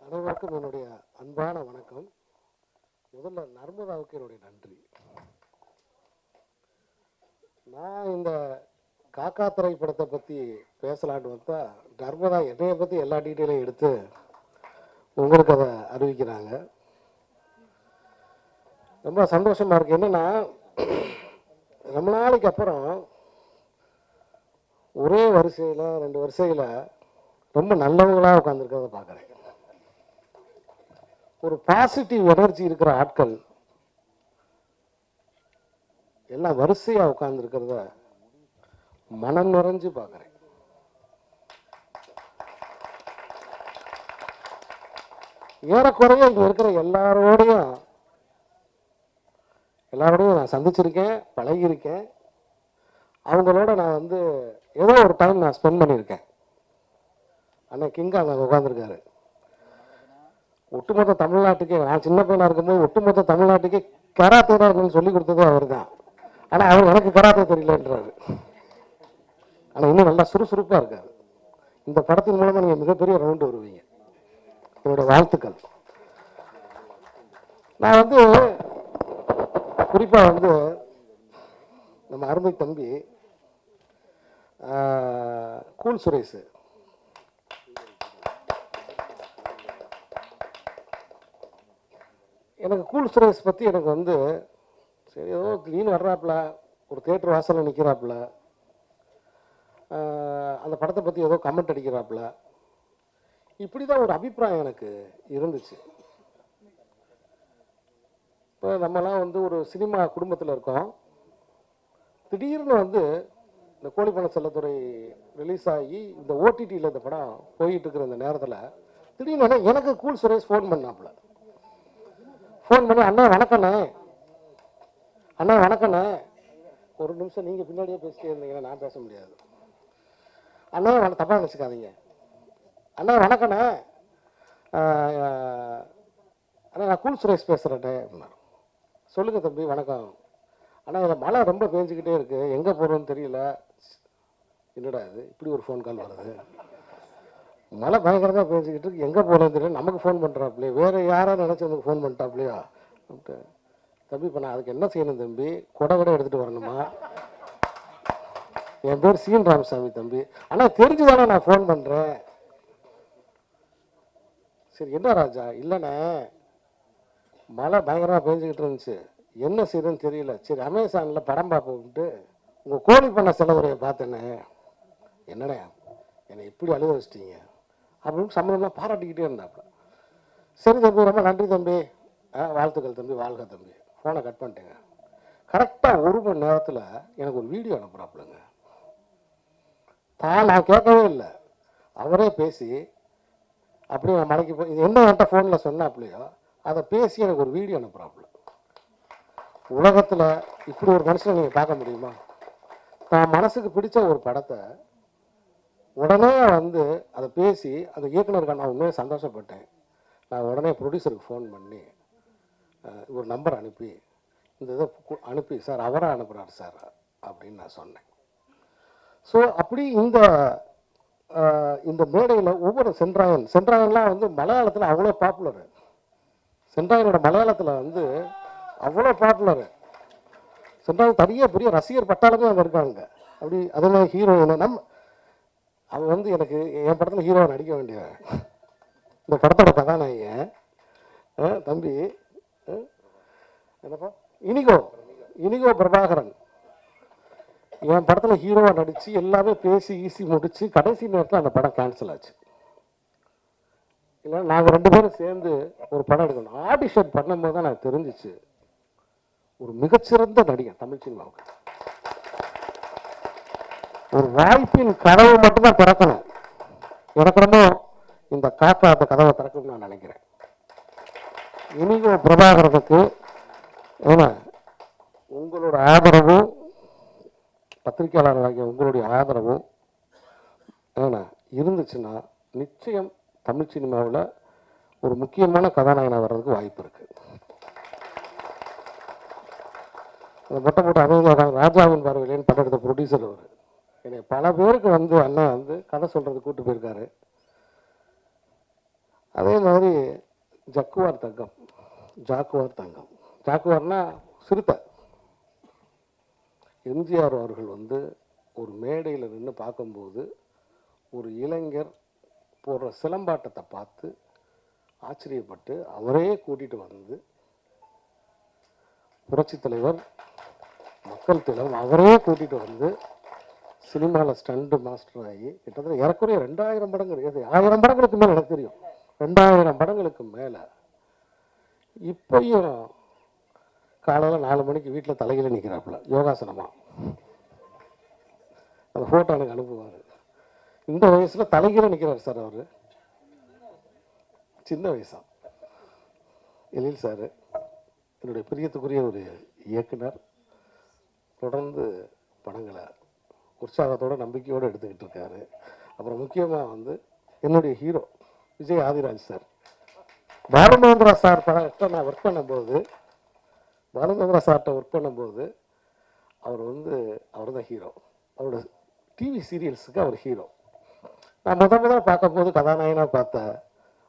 அனைவருக்கும் என்னுடைய அன்பான வணக்கம். முதல்ல நர்மதாவுக்கு என்னுடைய நன்றி. நான் இந்த காக்கா திரைப்படத்தை பற்றி பேசலான்னு வந்தா நர்மதா என்னைய பற்றி எல்லா டீட்டெயிலையும் எடுத்து உங்களுக்கு அதை அறிவிக்கிறாங்க. ரொம்ப சந்தோஷமாக இருக்குது. என்னென்னா, ரொம்ப நாளைக்கு அப்புறம் ஒரே வரிசையில் 2 வரிசையில் ரொம்ப நல்லவங்களாக உட்காந்துருக்கிறத பார்க்குறேன். ஒரு பாசிட்டிவ் எனர்ஜி இருக்கிற ஆட்கள் எல்லாம் வரிசையாக உட்காந்துருக்கிறத மனம் நிறைஞ்சு பார்க்குறேன். ஏறக்குறைய இங்கே இருக்கிற எல்லாரோடையும் நான் சந்திச்சிருக்கேன், பழகியிருக்கேன். அவங்களோட நான் வந்து ஏதோ ஒரு டைம் நான் ஸ்பெண்ட் பண்ணியிருக்கேன். அண்ணா கிங்கா அங்கே உட்காந்துருக்காரு. ஒட்டுமொத்த தமிழ்நாட்டுக்கே, நான் சின்ன பையனாக இருக்கும்போது ஒட்டுமொத்த தமிழ்நாட்டுக்கே கராத்தே தான் சொல்லி கொடுத்ததே அவர் தான். ஆனால் அவர் எனக்கு கராத்தே தெரியலன்றாரு. ஆனால் இன்னும் நல்லா சுறுசுறுப்பாக இருக்காரு. இந்த படத்தின் மூலமாக நீங்கள் மிகப்பெரிய ரவுண்டு வருவீங்க. என்னோட வாழ்த்துக்கள். நான் வந்து குறிப்பாக வந்து நம்ம அருமை தம்பி கூல் சுரேஷ், எனக்கு கூல் சுரேஷ் பற்றி எனக்கு வந்து சரி ஏதோ திடீர்னு வர்றாப்புல, ஒரு தியேட்டர் வாசலில் நிற்கிறாப்புல, அந்த படத்தை பற்றி ஏதோ கமெண்ட் அடிக்கிறாப்புல, இப்படி தான் ஒரு அபிப்பிராயம் எனக்கு இருந்துச்சு. இப்போ நம்மலாம் வந்து ஒரு சினிமா குடும்பத்தில் இருக்கோம். திடீர்னு வந்து இந்த கோழிப்பண செல்லத்துறை ரிலீஸ் ஆகி இந்த ஓடிடியில் இந்த படம் போயிட்டு இருக்கிற இந்த நேரத்தில் திடீர்னு எனக்கு கூல் சுரேஷ் ஃபோன் பண்ணாப்புல. ஃபோன் பண்ணி, அண்ணா வணக்கண்ணே, அண்ணா வணக்கண்ணே, ஒரு நிமிஷம் நீங்கள் பின்னாடியே பேசிட்டே இருந்தீங்கன்னா நான் பேச முடியாது. அண்ணா தப்பாக நினச்சிக்காதீங்க. அண்ணா வணக்கண்ணே, அண்ணா நான் கூல் சுரேஷ் பேசுகிறேன்டே அப்படின்னா. சொல்லுங்கள் தம்பி, வணக்கம். ஆனால் இதில் மழை ரொம்ப பேஞ்சிக்கிட்டே இருக்குது, எங்கே போகிறோன்னு தெரியல. என்னடா இது இப்படி ஒரு ஃபோன் கால் வருது? மழை பயங்கரமாக பேஞ்சிக்கிட்டு இருக்கு, எங்கே போகிறோன்னு தெரியல, நமக்கு ஃபோன் பண்ணுறாப்புலையே, வேறு யாராவது நினச்சி வந்து ஃபோன் பண்ணிட்டாப்புலையா? தம்பி இப்போ நான் அதுக்கு என்ன செய்யணும் தம்பி? கொடை எடுத்துகிட்டு வரணுமா? என் பேர் சீன் ராமசாமி தம்பி. ஆனால் தெரிஞ்சுதானே நான் ஃபோன் பண்ணுறேன். சரி என்ன ராஜா? இல்லைண்ணே, மழை பயங்கரமாக பேஞ்சிக்கிட்டு இருந்துச்சு, என்ன செய்யணும்னு தெரியல. சரி அமேசானில் படம் பார்ப்போம்ட்டு உங்கள் கோழி பண்ண செலவுரையை பார்த்தேண்ணே. என்னண்ணே என்னை இப்படி அழுக வச்சிட்டீங்க அப்படின்னு சம்மந்தம்லாம் பாராட்டிக்கிட்டே இருந்தாப்புல. சரி தம்பி, ரொம்ப நன்றி தம்பி, வாழ்த்துக்கள் தம்பி, வாழ்க தம்பி. ஃபோனை கட் பண்ணிட்டேங்க. கரெக்டாக 1 மணி நேரத்தில் எனக்கு ஒரு வீடியோ அனுப்புகிறாப்புலங்க. நான் கேட்கவே இல்லை, அவரே பேசி அப்படியே நான் மலைக்கு போய் இது என்ன என்கிட்ட ஃபோனில் சொன்னாப்புலையோ அதை பேசி எனக்கு ஒரு வீடியோ அனுப்புகிறாப்புல. உலகத்தில் இப்படி ஒரு மனுஷனை நீங்கள் பார்க்க முடியுமா? தான் மனசுக்கு பிடிச்ச ஒரு படத்தை உடனே வந்து அதை பேசி அந்த இயக்குனருக்கு நான் உண்மையாக சந்தோஷப்பட்டேன். நான் உடனே ப்ரொடியூசருக்கு ஃபோன் பண்ணி ஒரு நம்பர் அனுப்பி இந்த இதை அனுப்பி, சார் அவராக அனுப்புகிறார் சார் அப்படின்னு நான் சொன்னேன். ஸோ அப்படி இந்த மேடையில் ஒவ்வொரு சென்றாயன்லாம் வந்து மலையாளத்தில் அவ்வளோ பாப்புலரு. சென்றாயனோட மலையாளத்தில் வந்து அவ்வளோ பாப்புலரு. சென்றாயன் தனியாக பெரிய ரசிகர் பட்டாளமே அங்கே இருக்காங்க. அப்படி அதே மாதிரி ஹீரோயின் அவன் வந்து எனக்கு என் படத்தில் ஹீரோவை நடிக்க வேண்டிய இந்த படத்தோட கதாநாயகன் தம்பி என்னப்பா இனிகோ பிரபாகரன் என் படத்தில் ஹீரோவை நடித்து எல்லாமே பேசி ஈசி முடித்து கடைசி நேரத்தில் அந்த படம் கேன்சல் ஆச்சு. இல்லை நாங்கள் 2 பேரும் சேர்ந்து ஒரு படம் எடுக்கணும். ஆடிஷன் பண்ணும்போது தான் எனக்கு தெரிஞ்சிச்சு ஒரு மிகச்சிறந்த நடிகன் தமிழ் சினிமாவுக்கு. ஒரு வாய்ப்பின் கதவை மட்டும்தான் திறக்கணும். எனக்கு ரொம்ப இந்த காக்கா அந்த கதவை திறக்கணும்னு நான் நினைக்கிறேன். இனிகோ பிரபாகரனுக்கு ஏன்னா உங்களோட ஆதரவும், பத்திரிகையாளர்களாகிய உங்களுடைய ஆதரவும் ஏன்னா இருந்துச்சுன்னா நிச்சயம் தமிழ் சினிமாவில் ஒரு முக்கியமான கதாநாயகனாக வர்றதுக்கு வாய்ப்பு இருக்குது. அந்த மொட்டை அமைதியாக ராஜாவின் பார்வையிலேன்னு படம் எடுத்த ப்ரொடியூசர் அவர். என்னை பல பேருக்கு வந்து அண்ணா வந்து கதை சொல்கிறது கூப்பிட்டு போயிருக்காரு. அதே மாதிரி ஜாக்குவார் தங்கம். ஜாக்குவார்னா சிறுத்தை. எம்ஜிஆர் அவர்கள் வந்து ஒரு மேடையில் நின்று பார்க்கும்போது ஒரு இளைஞர் போடுற சிலம்பாட்டத்தை பார்த்து ஆச்சரியப்பட்டு அவரே கூட்டிகிட்டு வந்து புரட்சி தலைவர், மக்கள் தலைவர் அவரே கூட்டிகிட்டு வந்து சினிமாவில் ஸ்டண்ட் மாஸ்டர் ஆகி கிட்டத்தட்ட ஏறக்குறைய 2000 படங்கள், 1000 படங்களுக்கு மேலே எனக்கு தெரியும், 2000 படங்களுக்கு மேலே. இப்பயும் காலையில் 4 மணிக்கு வீட்டில் தலையில் நிற்கிறாப்புல யோகாசனமாக. அந்த ஃபோட்டோ எனக்கு அனுப்புவார். இந்த வயசில் தலைகீழ நிற்கிறார் சார். அவர் சின்ன வயசா. எழில் சார் என்னுடைய பிரியத்துக்குரிய ஒரு இயக்குனர். தொடர்ந்து படங்களை உற்சாகத்தோடு நம்பிக்கையோடு எடுத்துக்கிட்டு இருக்காரு. அப்புறம் முக்கியமாக வந்து என்னுடைய hero Vijay Adhiraj sir. Balu Mahendra sir படத்தை நான் ஒர்க் பண்ணும்போது, பாலுமகேந்திரா சார்கிட்ட ஒர்க் பண்ணும்போது அவர் தான் ஹீரோ. அவரோட டிவி சீரியல்ஸுக்கு அவர் ஹீரோ. நான் முதல்ல பார்க்கும்போது கதாநாயகனாக பார்த்த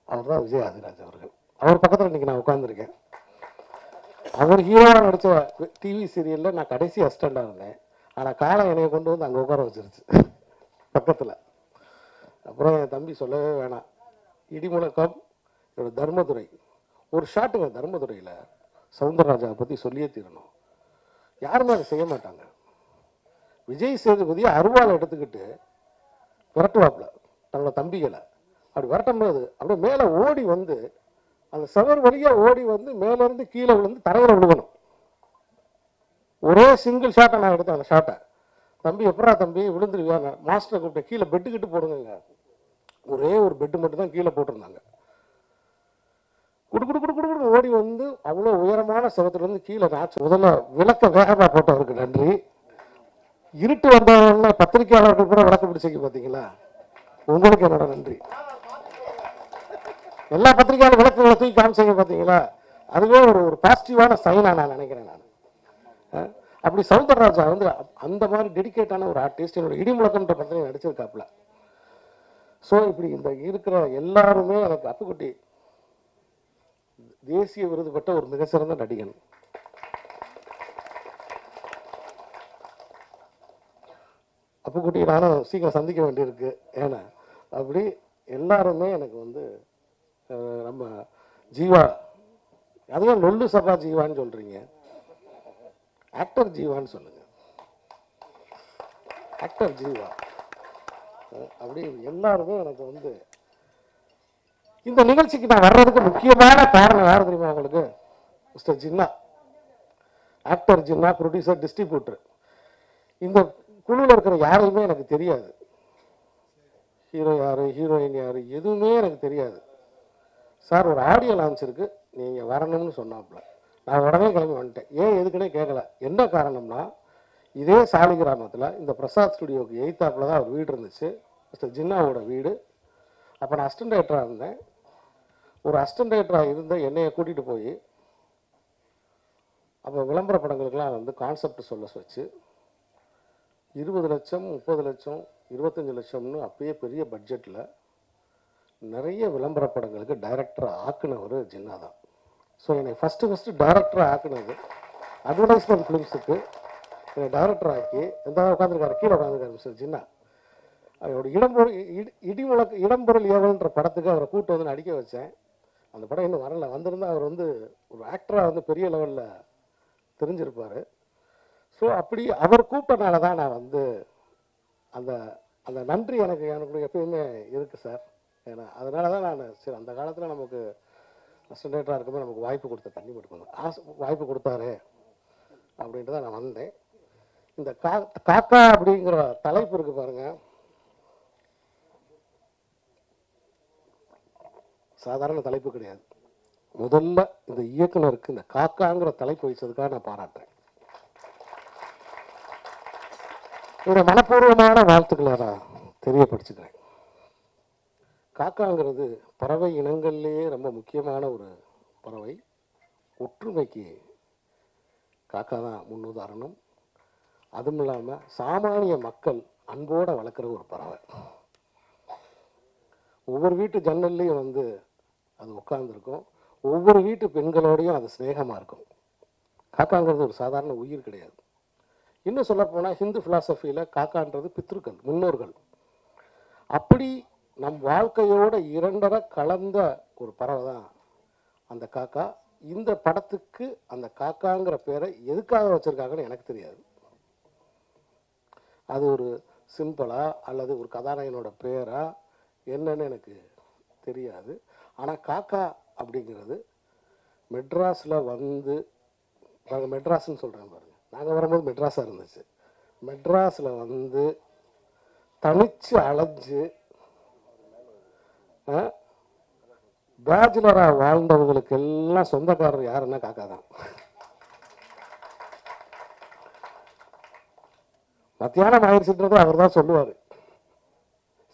அவர் தான் விஜய் ஆதிராஜ் அவர்கள். அவர் பக்கத்தில் இன்றைக்கி நான் உட்காந்துருக்கேன். அவர் ஹீரோவாக நடித்த டிவி சீரியலில் நான் கடைசி அசிஸ்டண்டாக இருந்தேன். ஆனால் காலம் என்னையை கொண்டு வந்து அங்கே உட்கார வச்சிருச்சு பக்கத்தில். அப்புறம் என் தம்பி சொல்லவே வேணாம், இடிமுழக்கம் என்னோட தர்மதுரை ஒரு ஷாட்டுங்க. தர்மதுரையில் சவுந்தரராஜாவை பற்றி சொல்லியே தீரணும். யாருமே அதை செய்ய மாட்டாங்க. விஜய் சேதுபதியை அருவாளை எடுத்துக்கிட்டு விரட்டுவாப்புல தன்னோட தம்பிகளை. அப்படி விரட்டும் போது அப்படியே மேலே ஓடி வந்து அந்த சவர் வழியாக ஓடி வந்து மேலேருந்து கீழே விழுந்து தரையில் விழுகணும். ஒரே சிங்கிள் ஷாட்டை நான் எடுத்தேன். அந்த ஷாட்டை தம்பி எப்படா தம்பி விழுந்துருவியா, மாஸ்டரை கூப்பிட்டு கீழே பெட்டு கிட்டு போடுங்க. ஒரே ஒரு பெட்டு மட்டும் தான் கீழே போட்டிருந்தாங்க. குடு ஓடி வந்து அவ்வளோ உயரமான சவத்துலேருந்து கீழே நாச்சு. முதல்ல விளக்க வேகமாக போட்டவருக்கு நன்றி. இருட்டு வந்தவங்க பத்திரிகையாளர்கள் கூட விளக்க பிடிச்சிக்க பார்த்தீங்களா, உங்களுக்கு என்னோட நன்றி. எல்லா பத்திரிகையாளர் விளக்குகளை தூக்கி காமிச்சிங்க பார்த்தீங்களா, அதுவே ஒரு பாசிட்டிவான சைனா நான் நினைக்கிறேன். நான் அப்படி சவுந்தரராஜா வந்து அந்த மாதிரி டெடிக்கேட்டான ஒரு ஆர்டிஸ்ட் என்னோட இடிமுழக்கம்ன்ற படத்தில் நடிச்சிருக்காப்புல. ஸோ இப்படி இந்த இருக்கிற எல்லாருமே எனக்கு அப்புக்குட்டி தேசிய விருது பெற்ற ஒரு மிக சிறந்த நடிகன். அப்புக்குட்டி நானும் சீக்கிரம் சந்திக்க வேண்டியிருக்கு. ஏன்னா அப்படி எல்லாருமே எனக்கு வந்து நம்ம ஜீவா, அதுவும் நொல்லு சபா ஜீவான்னு சொல்றீங்க, ஆக்டர் ஜீவான்னு சொல்லுங்க, ஆக்டர் ஜீவா. அப்படி எல்லாருமே எனக்கு வந்து இந்த நிகழ்ச்சிக்கு நான் வர்றதுக்கு முக்கியமான காரணம் யார் தெரியுமா உங்களுக்கு? Mister Jinnah, actor Jinnah, producer, distributor. இந்த குழுவில் இருக்கிற யாரையுமே எனக்கு தெரியாது. ஹீரோ யாரு, ஹீரோயின் யாரு, எதுவுமே எனக்கு தெரியாது. சார் ஒரு ஆடியோ லான்ச் இருக்கு, நீங்கள் வரணும்னு சொன்னாப்புல. நான் உடனே கிளம்பி வந்துட்டேன். ஏன் எதுக்குன்னே கேட்கல. என்ன காரணம்னா, இதே சாலி கிராமத்தில் இந்த பிரசாத் ஸ்டுடியோவுக்கு எய்த்தாப்பில் தான் அவர் வீடு இருந்துச்சு, மிஸ்டர் ஜின்னாவோட வீடு. அப்போ நான் அசிஸ்டன்ட் டைரக்டராக இருந்தேன். ஒரு அசிஸ்டன்ட் டைரக்டராக இருந்த என்னையை கூட்டிகிட்டு போய் அப்போ விளம்பர படங்களுக்கெல்லாம் வந்து கான்செப்ட் சொல்ல வச்சு 20 லட்சம், 30 லட்சம், 25 லட்சம்னு அப்பயே பெரிய பட்ஜெட்டில் நிறைய விளம்பர படங்களுக்கு டைரக்டராக ஆக்குனவர் ஜின்னா தான். ஸோ என்னை ஃபஸ்ட்டு டைரக்டராக ஆக்குனது அட்வர்டைஸ்மெண்ட் ஃபிலிம்ஸுக்கு என்னை டைரக்டர் ஆக்கி எந்த உட்காந்துருக்காரு, கீழே உட்காந்துருக்காரு மிஸ்டர் ஜின்னா. அவரோட இடம்பொருள் ஏவல்ன்ற படத்துக்கு அவரை கூப்பிட்டு வந்து நடிக்க வச்சேன். அந்த படம் இன்னும் வரல. வந்திருந்தால் அவர் வந்து ஒரு ஆக்டராக வந்து பெரிய லெவலில் தெரிஞ்சிருப்பார். ஸோ அப்படி அவர் கூப்பிட்டனால தான் நான் வந்து அந்த அந்த நன்றி எனக்கு எப்பயுமே இருக்குது சார். ஏன்னா அதனால தான் நான் சரி அந்த காலத்தில் நமக்கு அசிஸ்டன்டாக இருக்கும்போது நமக்கு வாய்ப்பு கொடுத்த தண்ணி மட்டும் வாய்ப்பு கொடுத்தாரு அப்படின்ட்டு தான் நான் வந்தேன். இந்த காக்கா அப்படிங்கிற தலைப்பு இருக்கு பாருங்க, சாதாரண தலைப்பு கிடையாது. முதல்ல இந்த இயக்குனருக்கு இந்த காக்காங்கிற தலைப்பு வச்சதுக்காக நான் பாராட்டுறேன். என்னோட மனப்பூர்வமான வாழ்த்துக்களை நான் தெரியப்படுத்திக்கிறேன். காக்காங்கிறது பறவை இனங்கள்லேயே ரொம்ப முக்கியமான ஒரு பறவை. ஒற்றுமைக்கு காக்கா தான் முன்னுதாரணம். அதுவும் இல்லாமல் சாமானிய மக்கள் அன்போடு வளர்க்குற ஒரு பறவை. ஒவ்வொரு வீட்டு ஜன்னல்லையும் வந்து அது உட்காந்துருக்கும். ஒவ்வொரு வீட்டு பெண்களோடையும் அது சிநேகமாக இருக்கும். காக்காங்கிறது ஒரு சாதாரண உயிர் கிடையாது. இன்னும் சொல்லப்போனால் ஹிந்து ஃபிலாசபியில் காக்கான்றது பித்ருக்கள், முன்னோர்கள். அப்படி நம் வாழ்க்கையோட இரண்டரை கலந்த ஒரு பறவை தான் அந்த காக்கா. இந்த படத்துக்கு அந்த காக்காங்கிற பேரை எதுக்காக வச்சுருக்காங்கன்னு எனக்கு தெரியாது. அது ஒரு சிம்பிளா அல்லது ஒரு கதாநாயகனோட பேரா என்னன்னு எனக்கு தெரியாது. ஆனால் காக்கா அப்படிங்கிறது மெட்ராஸில் வந்து, மெட்ராஸ்ன்னு சொல்கிறேன் பாருங்கள், நாங்கள் வரும்போது மெட்ராஸாக இருந்துச்சு. மெட்ராஸில் வந்து தனிச்சு அலைஞ்சு பேச்சுலராக வாழ்ந்தவங்களுக்கு எல்லாம் சொந்தக்காரர் யாருன்னா காக்கா தான். மத்தியானம் ஆயிடுச்சுன்றது அவர் தான் சொல்லுவார்,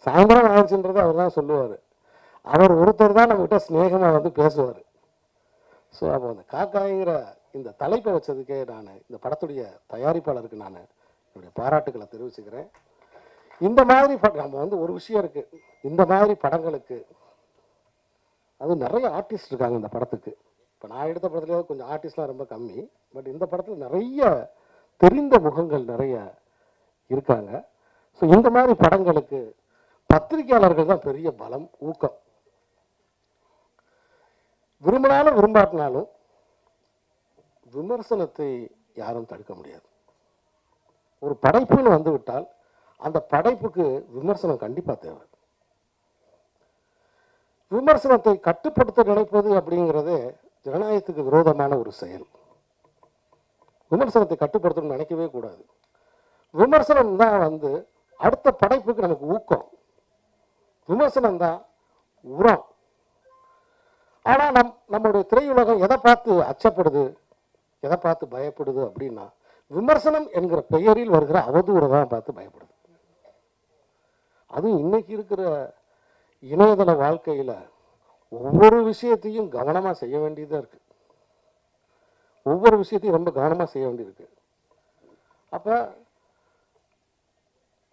சாயந்தரம் ஆயிடுச்சுன்றது அவர் தான் சொல்லுவார். அவர் ஒருத்தர் தான் நம்மகிட்ட ஸ்நேகமாக வந்து பேசுவார். ஸோ அப்போ அந்த காக்காய்ங்கிற இந்த தலைப்பை வச்சதுக்கே நான் இந்த படத்துடைய தயாரிப்பாளருக்கு நான் என்னுடைய பாராட்டுக்களை தெரிவிச்சுக்கிறேன். இந்த மாதிரி நம்ம வந்து ஒரு விஷயம் இருக்குது, இந்த மாதிரி படங்களுக்கு அது நிறைய ஆர்டிஸ்ட் இருக்காங்க இந்த படத்துக்கு. இப்போ நான் எடுத்த படத்துலேயே கொஞ்சம் ஆர்டிஸ்ட்லாம் ரொம்ப கம்மி, பட் இந்த படத்தில் நிறைய தெரிந்த முகங்கள் நிறைய இருக்காங்க. ஸோ இந்த மாதிரி படங்களுக்கு பத்திரிகையாளர்கள் தான் பெரிய பலம், ஊக்கம். விரும்பினாலும் விரும்பாட்டினாலும் விமர்சனத்தை யாரும் தடுக்க முடியாது. ஒரு படைப்புன்னு வந்து விட்டால் அந்த படைப்புக்கு விமர்சனம் கண்டிப்பாக தேவை. விமர்சனத்தை கட்டுப்படுத்த நினைப்பது அப்படிங்கிறது ஜனநாயகத்துக்கு விரோதமான ஒரு செயல். விமர்சனத்தை கட்டுப்படுத்தணும்னு நினைக்கவே கூடாது. விமர்சனம் தான் வந்து அடுத்த படைப்புக்கு நமக்கு ஊக்கம். விமர்சனம் தான் உரம். ஆனால் நம்மளுடைய திரையுலகம் எதை பார்த்து அச்சப்படுது, எதை பார்த்து பயப்படுது அப்படின்னா விமர்சனம் என்கிற பெயரில் வருகிற அவதூறை தான் பார்த்து பயப்படுது. அதுவும் இன்னைக்கு இருக்கிற இணையதள வாழ்க்கையில் ஒவ்வொரு விஷயத்தையும் கவனமாக செய்ய வேண்டியதாக இருக்கு. ஒவ்வொரு விஷயத்தையும் ரொம்ப கவனமாக செய்ய வேண்டியிருக்கு. அப்போ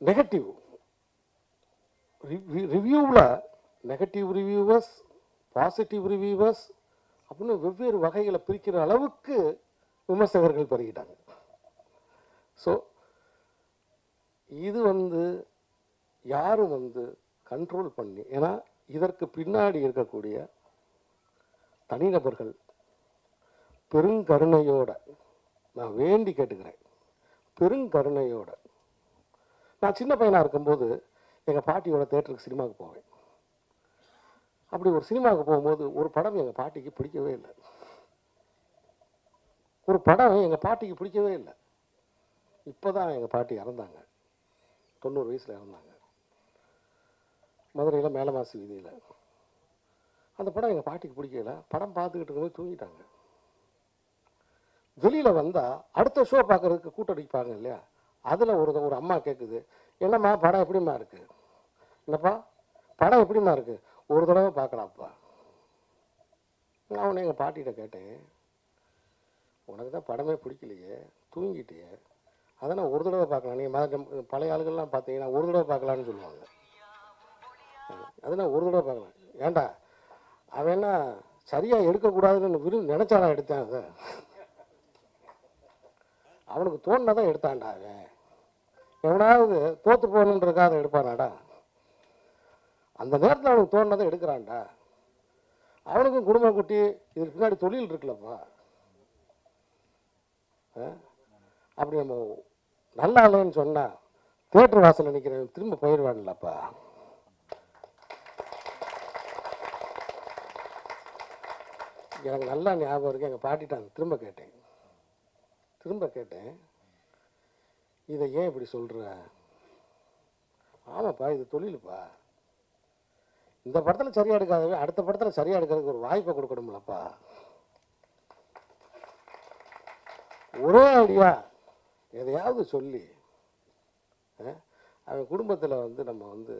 நெகட்டிவ் ரிவ்யூவில் நெகட்டிவ் ரிவ்யூவர்ஸ், பாசிட்டிவ் ரிவ்யூவர்ஸ் அப்படின்னு வெவ்வேறு வகைகளை பிரிக்கிற அளவுக்கு விமர்சகர்கள் பெருகிட்டாங்க. ஸோ இது வந்து யாரும் வந்து கண்ட்ரோல் பண்ணி, ஏன்னா இதற்கு பின்னாடி இருக்கக்கூடிய தனிநபர்கள் பெருங்கருணையோட, நான் வேண்டி கேட்டுக்கிறேன், பெருங்கருணையோட. நான் சின்ன பையனாக இருக்கும்போது எங்கள் பாட்டியோட தேட்டருக்கு சினிமாவுக்கு போவேன். அப்படி ஒரு சினிமாவுக்கு போகும்போது ஒரு படம் எங்கள் பாட்டிக்கு பிடிக்கவே இல்லை. ஒரு படம் எங்கள் பாட்டிக்கு பிடிக்கவே இல்லை. இப்போ தான் எங்கள் பாட்டி இறந்தாங்க, 90 வயசில் இறந்தாங்க, மதுரையில் மேலமாசி வீதியில். அந்த படம் எங்கள் பாட்டிக்கு பிடிக்கல. படம் பார்த்துக்கிட்டு இருக்கும்போது தூங்கிட்டாங்க. வெளியில் வந்தால் அடுத்த ஷோ பார்க்குறதுக்கு கூட்டடிப்பாங்க இல்லையா, அதில் ஒரு அம்மா கேட்குது, என்னம்மா படம் எப்படிம்மா இருக்குது, என்னப்பா படம் எப்படிம்மா இருக்குது, ஒரு தடவை பார்க்கலாம்ப்பா. நான் உன்னை எங்கள் பாட்டிகிட்ட கேட்டேன், உனக்கு தான் படமே பிடிக்கலையே, தூங்கிட்டியே, அதை நான் ஒரு தடவை பார்க்கலாம். நீங்கள் பழைய ஆளுகள்லாம் பார்த்தீங்கன்னா ஒரு தடவை பார்க்கலான்னு சொல்லுவாங்க. அது நான் ஒரு தடவை பார்க்கலாம். ஏன்டா அவன் என்ன சரியாக எடுக்கக்கூடாதுன்னு நினச்சானா எடுத்தேன், அதை அவனுக்கு தோணுனதான் எடுத்தான்டா. அவன் எவனாவது தோற்று போகணுன்றதுக்காக அதை எடுப்பானாடா? அந்த நேரத்தில் அவனுக்கு தோணுனதை எடுக்கிறான்டா. அவனுக்கும் குடும்ப குட்டி இதுக்கு பின்னாடி தொழில் இருக்குல்லப்பா. அப்படி நம்ம நல்லா இல்லைன்னு சொன்னால் தியேட்டர் வாசலில் நிற்கிறேன் திரும்ப போயிடுவான்லப்பா. எனக்கு நல்லா ஞாபகம் இருக்கு, எங்கள் பாட்டிட்டாங்க திரும்ப கேட்டேன், இதை ஏன் இப்படி சொல்கிற? ஆமாப்பா, இது தொழிலுப்பா. இந்த படத்தில் சரியாக எடுக்காதவே அடுத்த படத்தில் சரியாக எடுக்கிறதுக்கு ஒரு வாய்ப்பை கொடுக்கணும்லப்பா. ஒரே ஐடியா எதையாவது சொல்லி அவன் குடும்பத்தில் வந்து நம்ம வந்து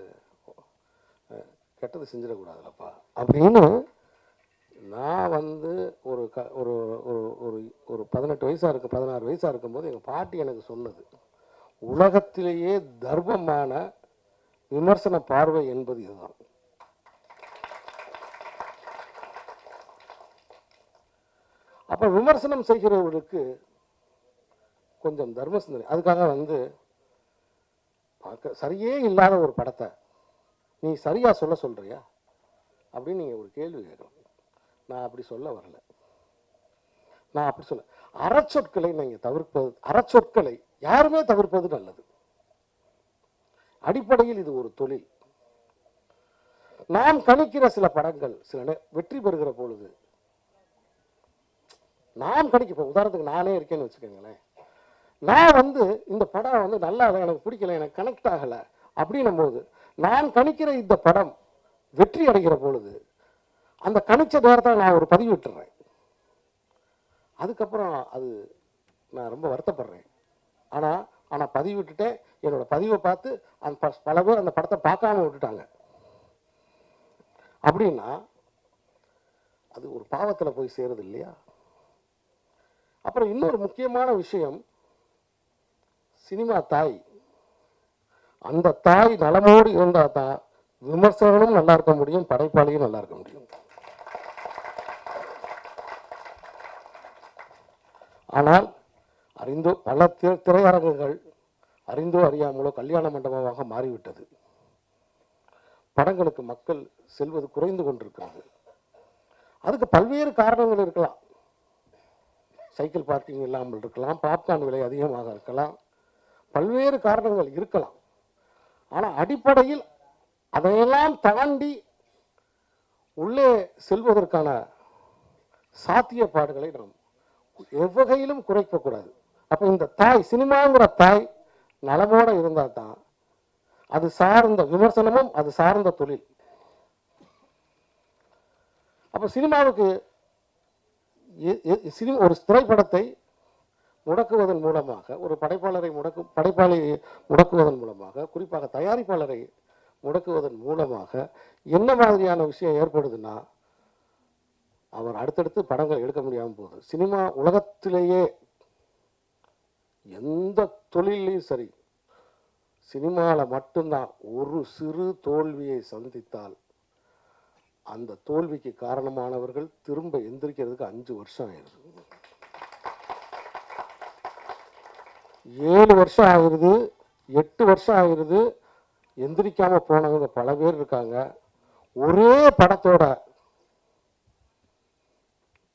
கெட்டது செஞ்சிடக்கூடாதுலப்பா அப்படின்னு நான் வந்து ஒரு 18 வயசாக இருக்கு, 16 வயசாக இருக்கும்போது எங்கள் பாட்டி எனக்கு சொன்னது, உலகத்திலேயே தர்மமான விமர்சன பார்வை என்பது இதுதான். அப்போ விமர்சனம் செய்கிறவர்களுக்கு கொஞ்சம் தர்ம சிந்தனை. அதுக்காக சரியே இல்லாத ஒரு படத்தை நீ சரியா சொல்றியா அப்படின்னு நீங்க ஒரு கேள்வி கேட்கணும். நான் அப்படி சொல்ல வரல. நான் அப்படி சொல்ல, அறச்சொற்களை நீங்க தவிர்ப்பது, அறச்சொற்களை யாருமே தவிர்ப்பது நல்லது. அடிப்படையில் இது ஒரு தொழில். நாம் கணிக்கிற சில படங்கள் சில வெற்றி பெறுகிற பொழுது நாம் கணிக்க, உதாரணத்துக்கு நானே இருக்கேன்னு வச்சுக்கோங்களேன், நான் இந்த படம் நல்லா இல்லை, எனக்கு பிடிக்கல, எனக்கு கனெக்ட் ஆகல அப்படின்னும் போது நான் கணிக்கிற இந்த படம் வெற்றி அடைகிற பொழுது அந்த கணிச்ச நேரத்தை நான் ஒரு பதிவு விட்டுறேன். அதுக்கப்புறம் அது நான் ரொம்ப வருத்தப்படுறேன். ஆனா பதிவு விட்டுட்டே என்னோட பதிவை பார்த்து அந்த பல பேர் அந்த படத்தை பார்க்காம விட்டுட்டாங்க அப்படின்னா அது ஒரு பாவத்தில் போய் சேருது இல்லையா? அப்புறம் இன்னொரு முக்கியமான விஷயம், சினிமா தாய். அந்த தாய் நலமோடு இருந்தா தான் விமர்சகனும் நல்லா இருக்க முடியும், படைப்பாளியும் நல்லா இருக்க முடியும். ஆனால் அறிந்தோ பல திரையரங்குகள் அறிந்தோ அறியாமலோ கல்யாண மண்டபமாக மாறிவிட்டது. படங்களுக்கு மக்கள் செல்வது குறைந்து கொண்டிருக்கிறது. அதுக்கு பல்வேறு காரணங்கள் இருக்கலாம். சைக்கிள் பார்க்கிங் இல்லாமல் இருக்கலாம், பாப்கார்ன் விலை அதிகமாக இருக்கலாம், பல்வேறு காரணங்கள் இருக்கலாம். ஆனால் அடிப்படையில் அதையெல்லாம் தாண்டி உள்ளே செல்வதற்கான சாத்தியப்பாடுகளை நாம் எவ்வகையிலும் குறைக்கக்கூடாது. அப்போ இந்த தாய், சினிமாங்கிற தாய் நலமோடு இருந்தால் தான் அது சார்ந்த விமர்சனமும் அது சார்ந்த தொழில். அப்போ சினிமாவுக்கு ஒரு திரைப்படத்தை முடக்குவதன் மூலமாக, ஒரு படைப்பாளி முடக்குவதன் மூலமாக, குறிப்பாக தயாரிப்பாளரை முடக்குவதன் மூலமாக என்ன மாதிரியான விஷயம் ஏற்படுதுன்னா, அவர் அடுத்தடுத்து படங்கள் எடுக்க முடியாமல் போகுது. சினிமா உலகத்திலேயே எந்த தொழிலையும் சரி, சினிமாவில் மட்டும்தான் ஒரு சிறு தோல்வியை சந்தித்தால் அந்த தோல்விக்கு காரணமானவர்கள் திரும்ப எந்திரிக்கிறதுக்கு 5 வருஷம் ஆயிடுது, 7 வருஷம் ஆகிருது, 8 வருஷம் ஆகிருது. எந்திரிக்காம போனவங்க பல பேர் இருக்காங்க. ஒரே படத்தோட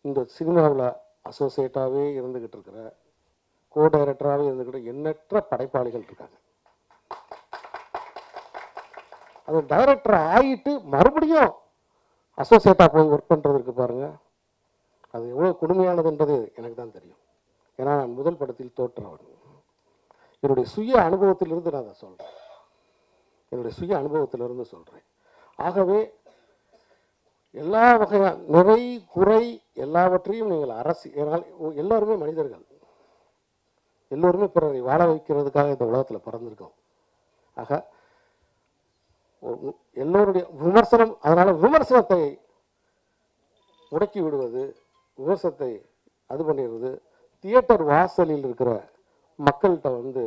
இந்த சினிமாவில் அசோசியேட்டாகவே இருந்துகிட்டு இருக்கிற, கோ டைரக்டராகவே இருந்துகிட்ட எண்ணற்ற படைப்பாளிகள் இருக்காங்க. அது டைரக்டர் ஆகிட்டு மறுபடியும் அசோசியேட்டாக போய் ஒர்க் பண்ணுறதுக்கு பாருங்க, அது எவ்வளோ கொடுமையானதுன்றது எனக்கு தான் தெரியும். ஏன்னா நான் முதல் படத்தில் தோற்றவன். என்னுடைய சுய அனுபவத்திலிருந்து நான் அதை சொல்கிறேன், என்னுடைய சுய அனுபவத்திலிருந்து சொல்கிறேன். ஆகவே எல்லா வகையான நிறை குறை எல்லாவற்றையும் நீங்கள் எல்லாருமே மனிதர்கள், எல்லோருமே பிறரை வாழ வைக்கிறதுக்காக இந்த உலகத்தில் பிறந்திருக்கோம். ஆக எல்லோருடைய விமர்சனம், அதனால விமர்சனத்தை முடக்கி விடுவது, விமர்சனத்தை அது பண்ணிடுறது, தியேட்டர் வாசலில் இருக்கிற மக்கள்கிட்ட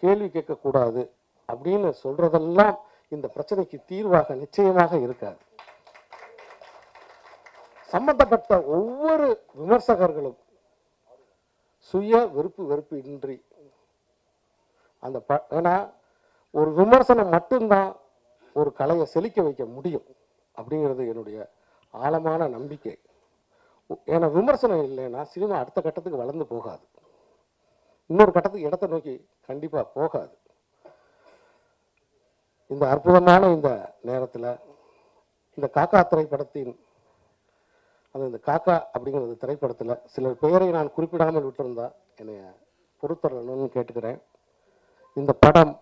கேள்வி கேட்கக்கூடாது அப்படின்னு சொல்றதெல்லாம் இந்த பிரச்சனைக்கு தீர்வாக நிச்சயமாக இருக்காது. சம்பந்தப்பட்ட ஒவ்வொரு விமர்சகர்களும் சுய வெறுப்பு இன்றி அந்த ஏன்னா ஒரு விமர்சனம் மட்டும்தான் ஒரு கலையை செழிக்க வைக்க முடியும் அப்படிங்கிறது என்னுடைய ஆழமான நம்பிக்கை. ஏன்னா விமர்சனம் இல்லைன்னா சினிமா அடுத்த கட்டத்துக்கு வளர்ந்து போகாது, இன்னொரு கட்டத்துக்கு இடத்தை நோக்கி கண்டிப்பாக போகாது. இந்த அற்புதமான இந்த நேரத்தில் இந்த காக்கா திரைப்படத்தின் இந்த காக்கா அப்படிங்கிறது திரைப்படத்தில் சிலர் பெயரை நான் குறிப்பிடாமல் விட்டிருந்தா என்னை பொறுத்தரணும்னு கேட்டுக்கிறேன். இந்த படம்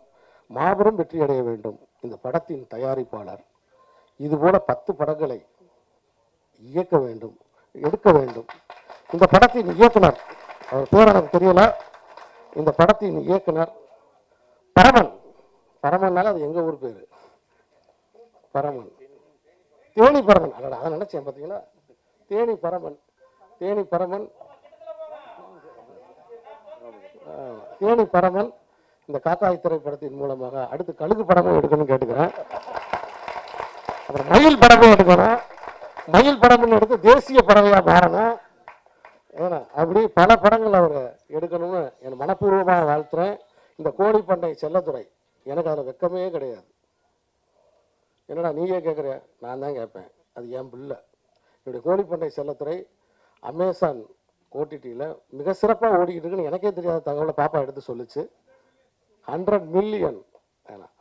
மாபெரும் வெற்றி அடைய வேண்டும். இந்த படத்தின் தயாரிப்பாளர் இதுபோல 10 படங்களை இயக்க வேண்டும், எடுக்க வேண்டும். இந்த படத்தின் இயக்குனர், அவர் பேர் எனக்கு தெரியல, இந்த படத்தின் இயக்குனர் பரமன். பரமன்னால அது எங்க ஊர் பேரு, பரமன், தேனி பரமன். அதை நினைச்சேன் பார்த்தீங்களா, தேனி பரமன். தேனி பரமன் இந்த காக்காய் திரைப்படத்தின் மூலமாக அடுத்து கழுகு படமும் எடுக்கணும்னு கேட்டுக்கிறேன். அப்புறம் மயில் படமும் எடுக்கணும், மயில் படம்னு எடுத்து தேசிய பறவையாக மாறணும். ஏன்னா அப்படி பல படங்கள் அவர் எடுக்கணும்னு என் மனப்பூர்வமாக வாழ்த்துறேன். இந்த கோழிப்பண்ணை செல்லத்துறை எனக்கு அதில் வெக்கமே கிடையாது. என்னடா நீயே கேட்குற, நான் தான் கேட்பேன், அது என் பிள்ளை. என்னுடைய கோழிப்பண்ணை செல்லத்துறை அமேசான் ஓடிடியில் மிக சிறப்பாக ஓடிக்கிட்டு இருக்குன்னு எனக்கே தெரியாத தகவலை பாப்பா எடுத்து சொல்லிச்சு. 100 மில்லியன்,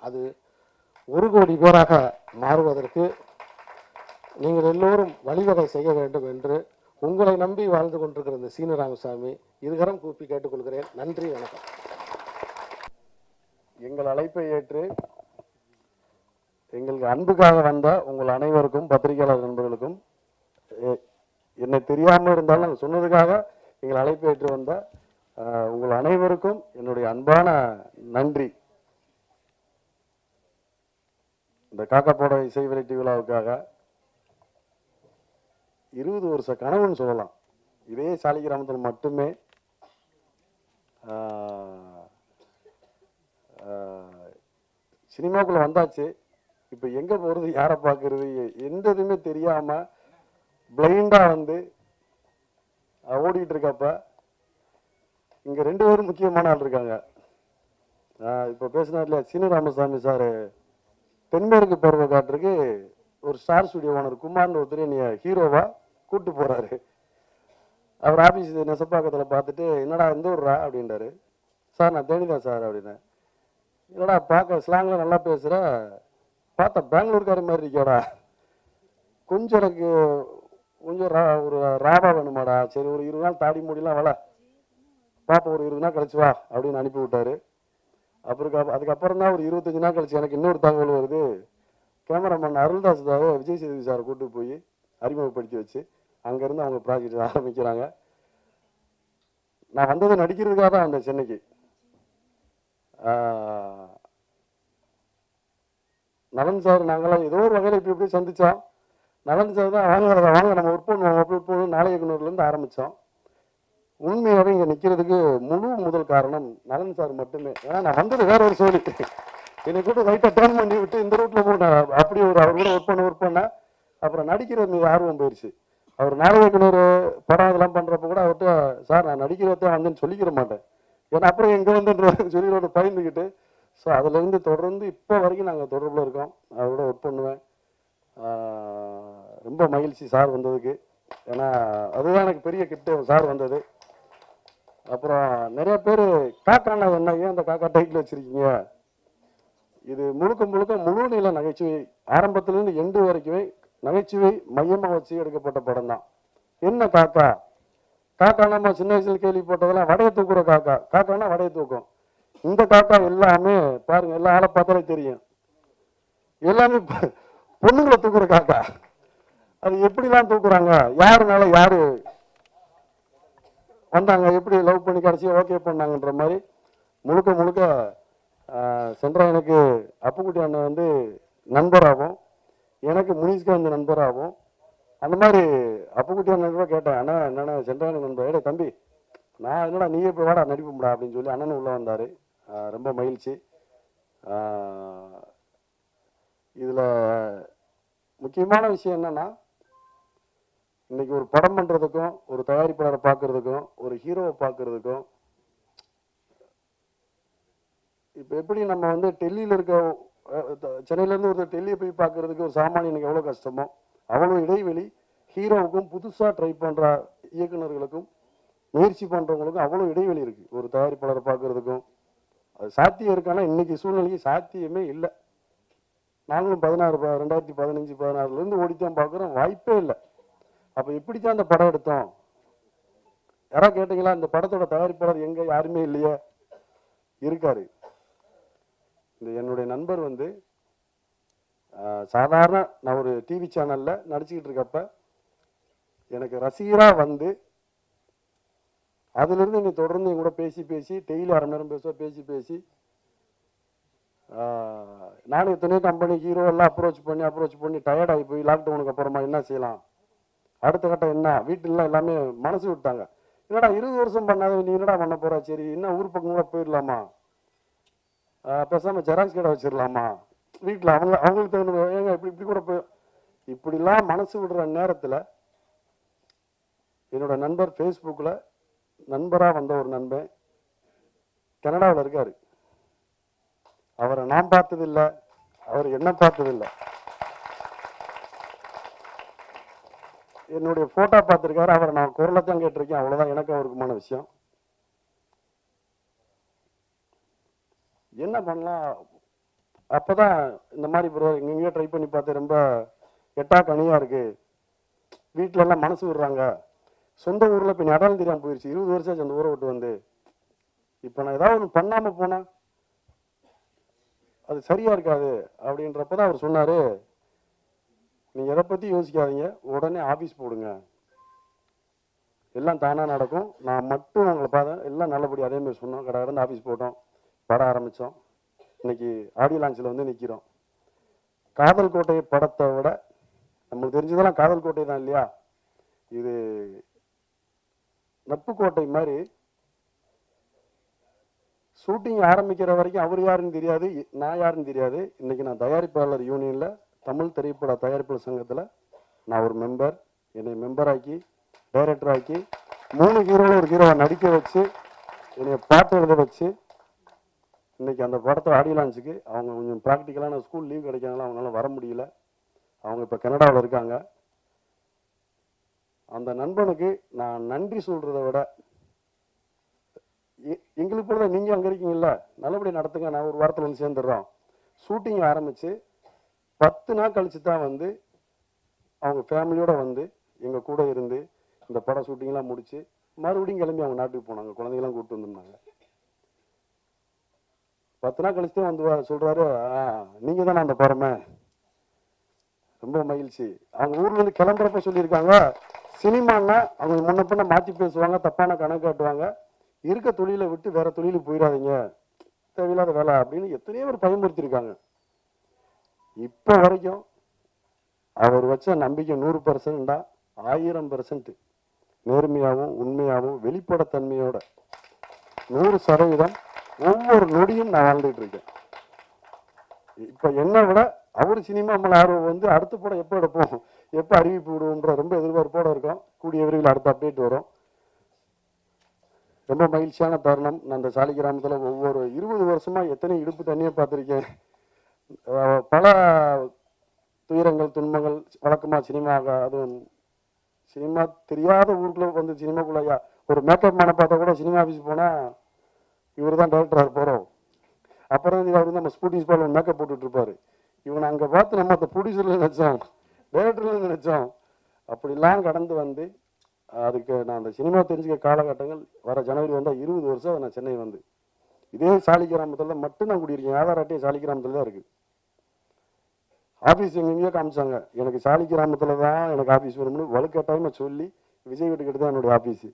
அது 1 கோடி பேராக மாறுவதற்கு நீங்கள் எல்லோரும் வழிவகை செய்ய வேண்டும் என்று உங்களை நம்பி வாழ்ந்து கொண்டிருக்கிற இந்த சீனு ராமசாமி இருகரம் கூப்பி கேட்டுக்கொள்கிறேன். நன்றி, வணக்கம். எங்கள் அழைப்பை ஏற்று எங்களுக்கு அன்புக்காக வந்த உங்கள் அனைவருக்கும், பத்திரிகையாளர் நண்பர்களுக்கும், என்னை தெரியாமல் இருந்தாலும் நாங்கள் சொன்னதுக்காக எங்கள் அழைப்பை ஏற்று வந்த உங்கள் அனைவருக்கும் என்னுடைய அன்பான நன்றி. இந்த காக்காப்போட இசை வெளியீட்டு விழாவுக்காக 20 வருஷ கனவுன்னு சொல்லலாம். இதே சாலிகிராமத்தில் மட்டுமே சினிமாக்குள்ள வந்தாச்சு. இப்போ எங்கே போகிறது, யாரை பார்க்கறது, எந்த இதுவுமே தெரியாமல் பிளைண்டாக வந்து ஓடிக்கிட்டு இருக்கப்ப இங்கே 2 பேரும் முக்கியமான ஆள் இருக்காங்க. இப்போ பேசினார் இல்லையா சீனு ராமசாமி சார், தென்மேற்கு பருவ காட்டுறதுக்கு ஒரு ஸ்டார் ஸ்டுடியோ ஓனர் குமார்னு ஒருத்தர் நீ ஹீரோவா கூப்பிட்டு போகிறாரு. அவர் ஆஃபீஸ் நெசப்பாக்கத்தில் பார்த்துட்டு, என்னடா எந்த ஊர்ரா அப்படின்றாரு. சார் நான் தேனிதான் சார் அப்படின்னேன். என்னடா பார்க்க ஸ்லாங்கில் நல்லா பேசுகிற, பார்த்தா பெங்களூர்கார மாதிரி இருக்கியோடா, கொஞ்சம் எனக்கு கொஞ்சம் ஒரு ராபா வேணுமாடா, சரி ஒரு 20 நாள் தாடி முடியலாம் வள பாப்பா, ஒரு 20 நாள் கழிச்சு வா அப்படின்னு அனுப்பி விட்டாரு. அதுக்கப்புறம் தான் ஒரு 25 நாள் கழிச்சு எனக்கு இன்னொரு தகவல் வருது. கேமராமேன் அருள்தாஸ் தாவே விஜய் சேதுபதி சாரை கூப்பிட்டு போய் அறிமுகப்படுத்தி வச்சு அங்கேருந்து அவங்க ப்ராஜெக்ட் ஆரம்பிக்கிறாங்க. நான் வந்தது நடிக்கிறதுக்காக தான் வந்தேன் சென்னைக்கு. நலன் சார் நாங்களாம் ஏதோ ஒரு வகையில் இப்படி சந்தித்தோம். நலன் சார் தான் வாங்க நம்ம ஒர்க் பண்ணுவோம் நாளை இயக்குனர்லேருந்து ஆரம்பித்தோம். உண்மையாகவே இங்கே நிற்கிறதுக்கு முதல் காரணம் நலன் சார் மட்டுமே. ஏன்னா நான் வந்தது வேற ஒரு சோழி, என்னை கூட லைட்டாக டேர்ன் பண்ணி விட்டு இந்த ரூட்டில் போட்டேன். அப்படி ஒரு அவர் கூட ஒர்க் பண்ணேன். அப்புறம் நடிக்கிறது மீது ஆர்வம் போயிடுச்சு. அவர் நாளை இயக்குனர் படம் இதெல்லாம் பண்ணுறப்ப கூட அவர்கிட்ட, சார் நான் நடிக்கிறதான் வந்தேன்னு சொல்லிக்கிற மாட்டேன், ஏன்னா அப்புறம் எங்கே வந்துன்னு சொல்லிடுவோட பயந்துக்கிட்டு. ஸோ அதுலேருந்து தொடர்ந்து இப்போ வரைக்கும் நாங்கள் தொடர்பில் இருக்கோம். அவரோட ஒர்க் பண்ணுவேன். ரொம்ப மகிழ்ச்சி சார் வந்ததுக்கு. ஏன்னா அதுதான் எனக்கு பெரிய கிஃப்ட் சார் வந்தது. அப்புறம் நிறைய பேர் காக்கானா என்ன, ஏன் அந்த காக்கா டைட்டில் வச்சுருக்கீங்க, இது முழுக்க முழு நீள நகைச்சுவை, ஆரம்பத்திலேருந்து எண்டு வரைக்குமே நகைச்சுவை மையமாக வச்சு எடுக்கப்பட்ட படம் தான். என்ன காக்கா, காக்கா நம்ம சின்ன வயசுல கேள்விப்பட்டதெல்லாம் வடையை தூக்குற காக்கா, காக்கானா வடையை தூக்கும். இந்த காக்கா எல்லாமே பாருங்க, எல்லா ஆளை பார்த்தாலே தெரியும், எல்லாமே பொண்ணுங்களை தூக்குற காக்கா. அது எப்படிலாம் தூக்குறாங்க, யாருனால யாரு வந்தாங்க, எப்படி லவ் பண்ணி கடைசியாக ஓகே பண்ணாங்கன்ற மாதிரி முழுக்க சென்றாயனுக்கு அப்புக்குட்டி அண்ணன் வந்து நண்பராகவும், எனக்கு முனிஷ்காந்த் நண்பராகவும், அந்த மாதிரி அப்புக்குட்டி அண்ணன் கூட கேட்டேன், அண்ணா என்னண்ணா சென்றாயன் நண்பர், ஏடே தம்பி நான் என்னடா நீயே போய் வாடா நடிப்புடா அப்படின்னு சொல்லி அண்ணன் உள்ளே வந்தார். ரொம்ப மகிழ்ச்சி. இதில் முக்கியமான விஷயம் என்னன்னா, இன்னைக்கு ஒரு படம் பண்ணுறதுக்கும், ஒரு தயாரிப்பாளரை பார்க்கறதுக்கும், ஒரு ஹீரோவை பார்க்கறதுக்கும், இப்போ எப்படி நம்ம வந்து டெல்லியில் இருக்க சென்னையிலேருந்து ஒரு டெல்லியை போய் பார்க்கறதுக்கு ஒரு சாமானியனுக்கு எவ்வளோ கஷ்டமோ அவ்வளோ இடைவெளி ஹீரோவுக்கும் புதுசாக ட்ரை பண்ணுற இயக்குநர்களுக்கும் முயற்சி பண்ணுறவங்களுக்கும் அவ்வளோ இடைவெளி இருக்குது. ஒரு தயாரிப்பாளரை பார்க்கறதுக்கும் அது சாத்தியம் இருக்கானா இன்னைக்கு சூழ்நிலைக்கு சாத்தியமே இல்லை. நாங்களும் 2015-16 ஓடித்தான் பார்க்குறோம், வாய்ப்பே இல்லை. அப்போ எப்படித்தான் அந்த படம் எடுத்தோம், யாராவது கேட்டீங்களா? இந்த படத்தோட தயாரிப்பாளர் எங்கே, யாருமே இல்லையே, இருக்காரு. இந்த என்னுடைய நண்பர் வந்து சாதாரண நான் ஒரு டிவி சேனலில் நடிச்சுக்கிட்டு இருக்கப்ப எனக்கு ரசிகராக வந்து அதுலேருந்து நீ தொடர்ந்து என் கூட பேசி டெய்லி அரை நேரம் பேசி நானும் எத்தனையோ கம்பெனி ஹீரோ எல்லாம் அப்ரோச் பண்ணி டயர்டாகி போய் லாக்டவுனுக்கு அப்புறமா என்ன செய்யலாம், அடுத்த கட்டம் என்ன, வீட்டிலலாம் எல்லாமே மனசு விட்டாங்க. என்னடா 20 வருஷம் பண்ணாத நீ என்னடா பண்ண போறா, சரி இன்னும் ஊர் பக்கம் கூட போயிடலாமா, பேசாமல் ஜெராக்ஸ் கடை வச்சிடலாமா வீட்டில், அவங்களுக்கு தகுந்த ஏங்க இப்படி கூட போய் இப்படிலாம் மனசு விடுற நேரத்தில் என்னோட நண்பர் ஃபேஸ்புக்கில் நண்பராக வந்த ஒரு நண்பன் கனடாவில் இருக்கார். அவரை நான் பார்த்ததில்லை, அவர் என்ன பார்த்ததில்லை. என்னுடைய ஃபோட்டோ பார்த்துருக்காரு, அவரை நான் குரலை தான் கேட்டிருக்கேன், அவ்வளோதான் எனக்கு அவருக்குமான விஷயம். என்ன பண்ணலாம், அப்போ தான் இந்த மாதிரி ப்ரோ எங்கெங்கேயோ ட்ரை பண்ணி பார்த்து ரொம்ப எட்டா கனியாக இருக்குது, வீட்டில எல்லாம் மனசு விடுறாங்க, சொந்த ஊரில் இப்போ அடையாளம் தெரியாமல் போயிடுச்சு, 20 வருஷம் ஆச்சு அந்த ஊரை விட்டு வந்து, இப்போ நான் ஏதாவது ஒன்று பண்ணாமல் போனேன் அது சரியா இருக்காது அப்படின்றப்ப தான் அவர் சொன்னார், நீங்கள் எதை பற்றி யோசிக்காதீங்க, உடனே ஆஃபீஸ் போடுங்க, எல்லாம் தானாக நடக்கும், நான் மட்டும் உங்களை பார்த்தேன், எல்லாம் நல்லபடி அதேமாதிரி சொன்னோம். கடை கடந்து ஆஃபீஸ் போட்டோம், படம் ஆரம்பித்தோம், இன்னைக்கு ஆடியோ லான்ச்சில் வந்து நிற்கிறோம். காதல் கோட்டை படத்தை விட நம்மளுக்கு தெரிஞ்சதெல்லாம் காதல் கோட்டை தான் இல்லையா, இது நட்பு கோட்டை மாதிரி. ஷூட்டிங் ஆரம்பிக்கிற வரைக்கும் அவர் யாருன்னு தெரியாது, நான் யாருன்னு தெரியாது. இன்னைக்கு நான் தயாரிப்பாளர் யூனியனில் தமிழ் திரைப்பட தயாரிப்பாளர் சங்கத்தில் நான் ஒரு மெம்பர், என்னை மெம்பர் ஆக்கி டைரக்டர் ஆக்கி 3 ஹீரோவில் ஒரு ஹீரோவை நடிக்க வச்சு என்னை பாட்டு எழுத வச்சு இன்னைக்கு அந்த படத்தை ஆடியோ லான்ச்சுக்கு அவங்க கொஞ்சம் ப்ராக்டிக்கலான ஸ்கூல் லீவ் கிடைக்காதனால அவங்களால வர முடியல, அவங்க இப்போ கனடாவில் இருக்காங்க. அந்த நண்பனுக்கு நான் நன்றி சொல்கிறத விட, எங்களுக்கு கூட நீங்கள் அங்கே இருக்கீங்கல்ல, நல்லபடியாக நடத்துங்க, நான் ஒரு வாரத்தில் வந்து சேர்ந்துடுறோம். ஷூட்டிங் ஆரம்பித்து 10 நாள் கழிச்சு தான் வந்து அவங்க ஃபேமிலியோடு வந்து எங்கள் கூட இருந்து இந்த படம் ஷூட்டிங்லாம் முடித்து மறுபடியும் கிளம்பி அவங்க நாட்டுக்கு போனாங்க, குழந்தைங்களாம் கூப்பிட்டு வந்துருந்தாங்க. 10 நாள் கழிச்சு தான் வந்து சொல்கிறாரு, நீங்கள் தானே அந்த படமே, ரொம்ப மகிழ்ச்சி. அவங்க ஊர்ல இருந்து கிளம்புறப்ப சொல்லியிருக்காங்க, சினிமான்னா அவங்க முன்ன பின்ன மாற்றி பேசுவாங்க, தப்பான கணக்கு காட்டுவாங்க, இருக்க தொழிலை விட்டு வேற தொழிலுக்கு போயிடாதீங்க, தேவையில்லாத வேலை அப்படின்னு எத்தனையோ பேர் பயன்படுத்தியிருக்காங்க. இப்போ வரைக்கும் அவர் வச்ச நம்பிக்கை 100%, 1000% நேர்மையாகவும் உண்மையாகவும் வெளிப்படத்தன்மையோட 100% ஒவ்வொரு நொடியும் நான் வாழ்ந்துட்டு இருக்கேன். இப்போ என்னை விட அவர் சினிமா மேலே ஆர்வம் வந்து அடுத்த படம் எப்போ எடுப்போம், எப்போ அறிவிப்பு விடுவோன்ற ரொம்ப எதிர்பார்ப்போடு இருக்கோம். கூடிய விரைவில் அடுத்த அப்டேட் வரும். ரொம்ப மகிழ்ச்சியான தருணம். நான் அந்த சாலி கிராமத்தில் ஒவ்வொரு 20 வருஷமாக எத்தனை இடுப்பு தண்ணியை பார்த்துருக்கேன். பல துயரங்கள் துன்பங்கள் வழக்கமாக சினிமாவாக, அதுவும் சினிமா தெரியாத ஊருக்குள்ளே வந்து சினிமாக்குள்ளையா ஒரு மேக்கப் மேனை பார்த்தா கூட சினிமா ஆஃபீஸ் போனால் இவர் தான் டைரக்டராக போகிறோம், அப்புறம் அவர் வந்து நம்ம ஸ்கூட்டி ஸ்பாட்டில் மேக்கப் போட்டுட்டு இருப்பாரு. இவனை அங்கே பார்த்து நம்ம அந்த ப்ரொடியூசரில் நினச்சோம், டைரக்டரில் நினச்சோம். அப்படிலாம் கடந்து வந்து அதுக்கு நான் அந்த சினிமா தெரிஞ்சுக்க காலகட்டங்கள் வர ஜனவரி வந்தால் 20 வருஷம் நான் சென்னை வந்து இதே சாலி கிராமத்தில் மட்டும் நான் குடியிருக்கேன். ஆதார் அட்டையும் சாலி கிராமத்தில் தான் இருக்குது. ஆஃபீஸ் எங்கெங்கேயோ காமிச்சாங்க, எனக்கு சாலி கிராமத்தில் தான் எனக்கு ஆஃபீஸ் வரும்னு வலுக்கட்டாயமாக சொல்லி விஜய் வீட்டுக்கிட்ட தான் என்னுடைய ஆஃபீஸு.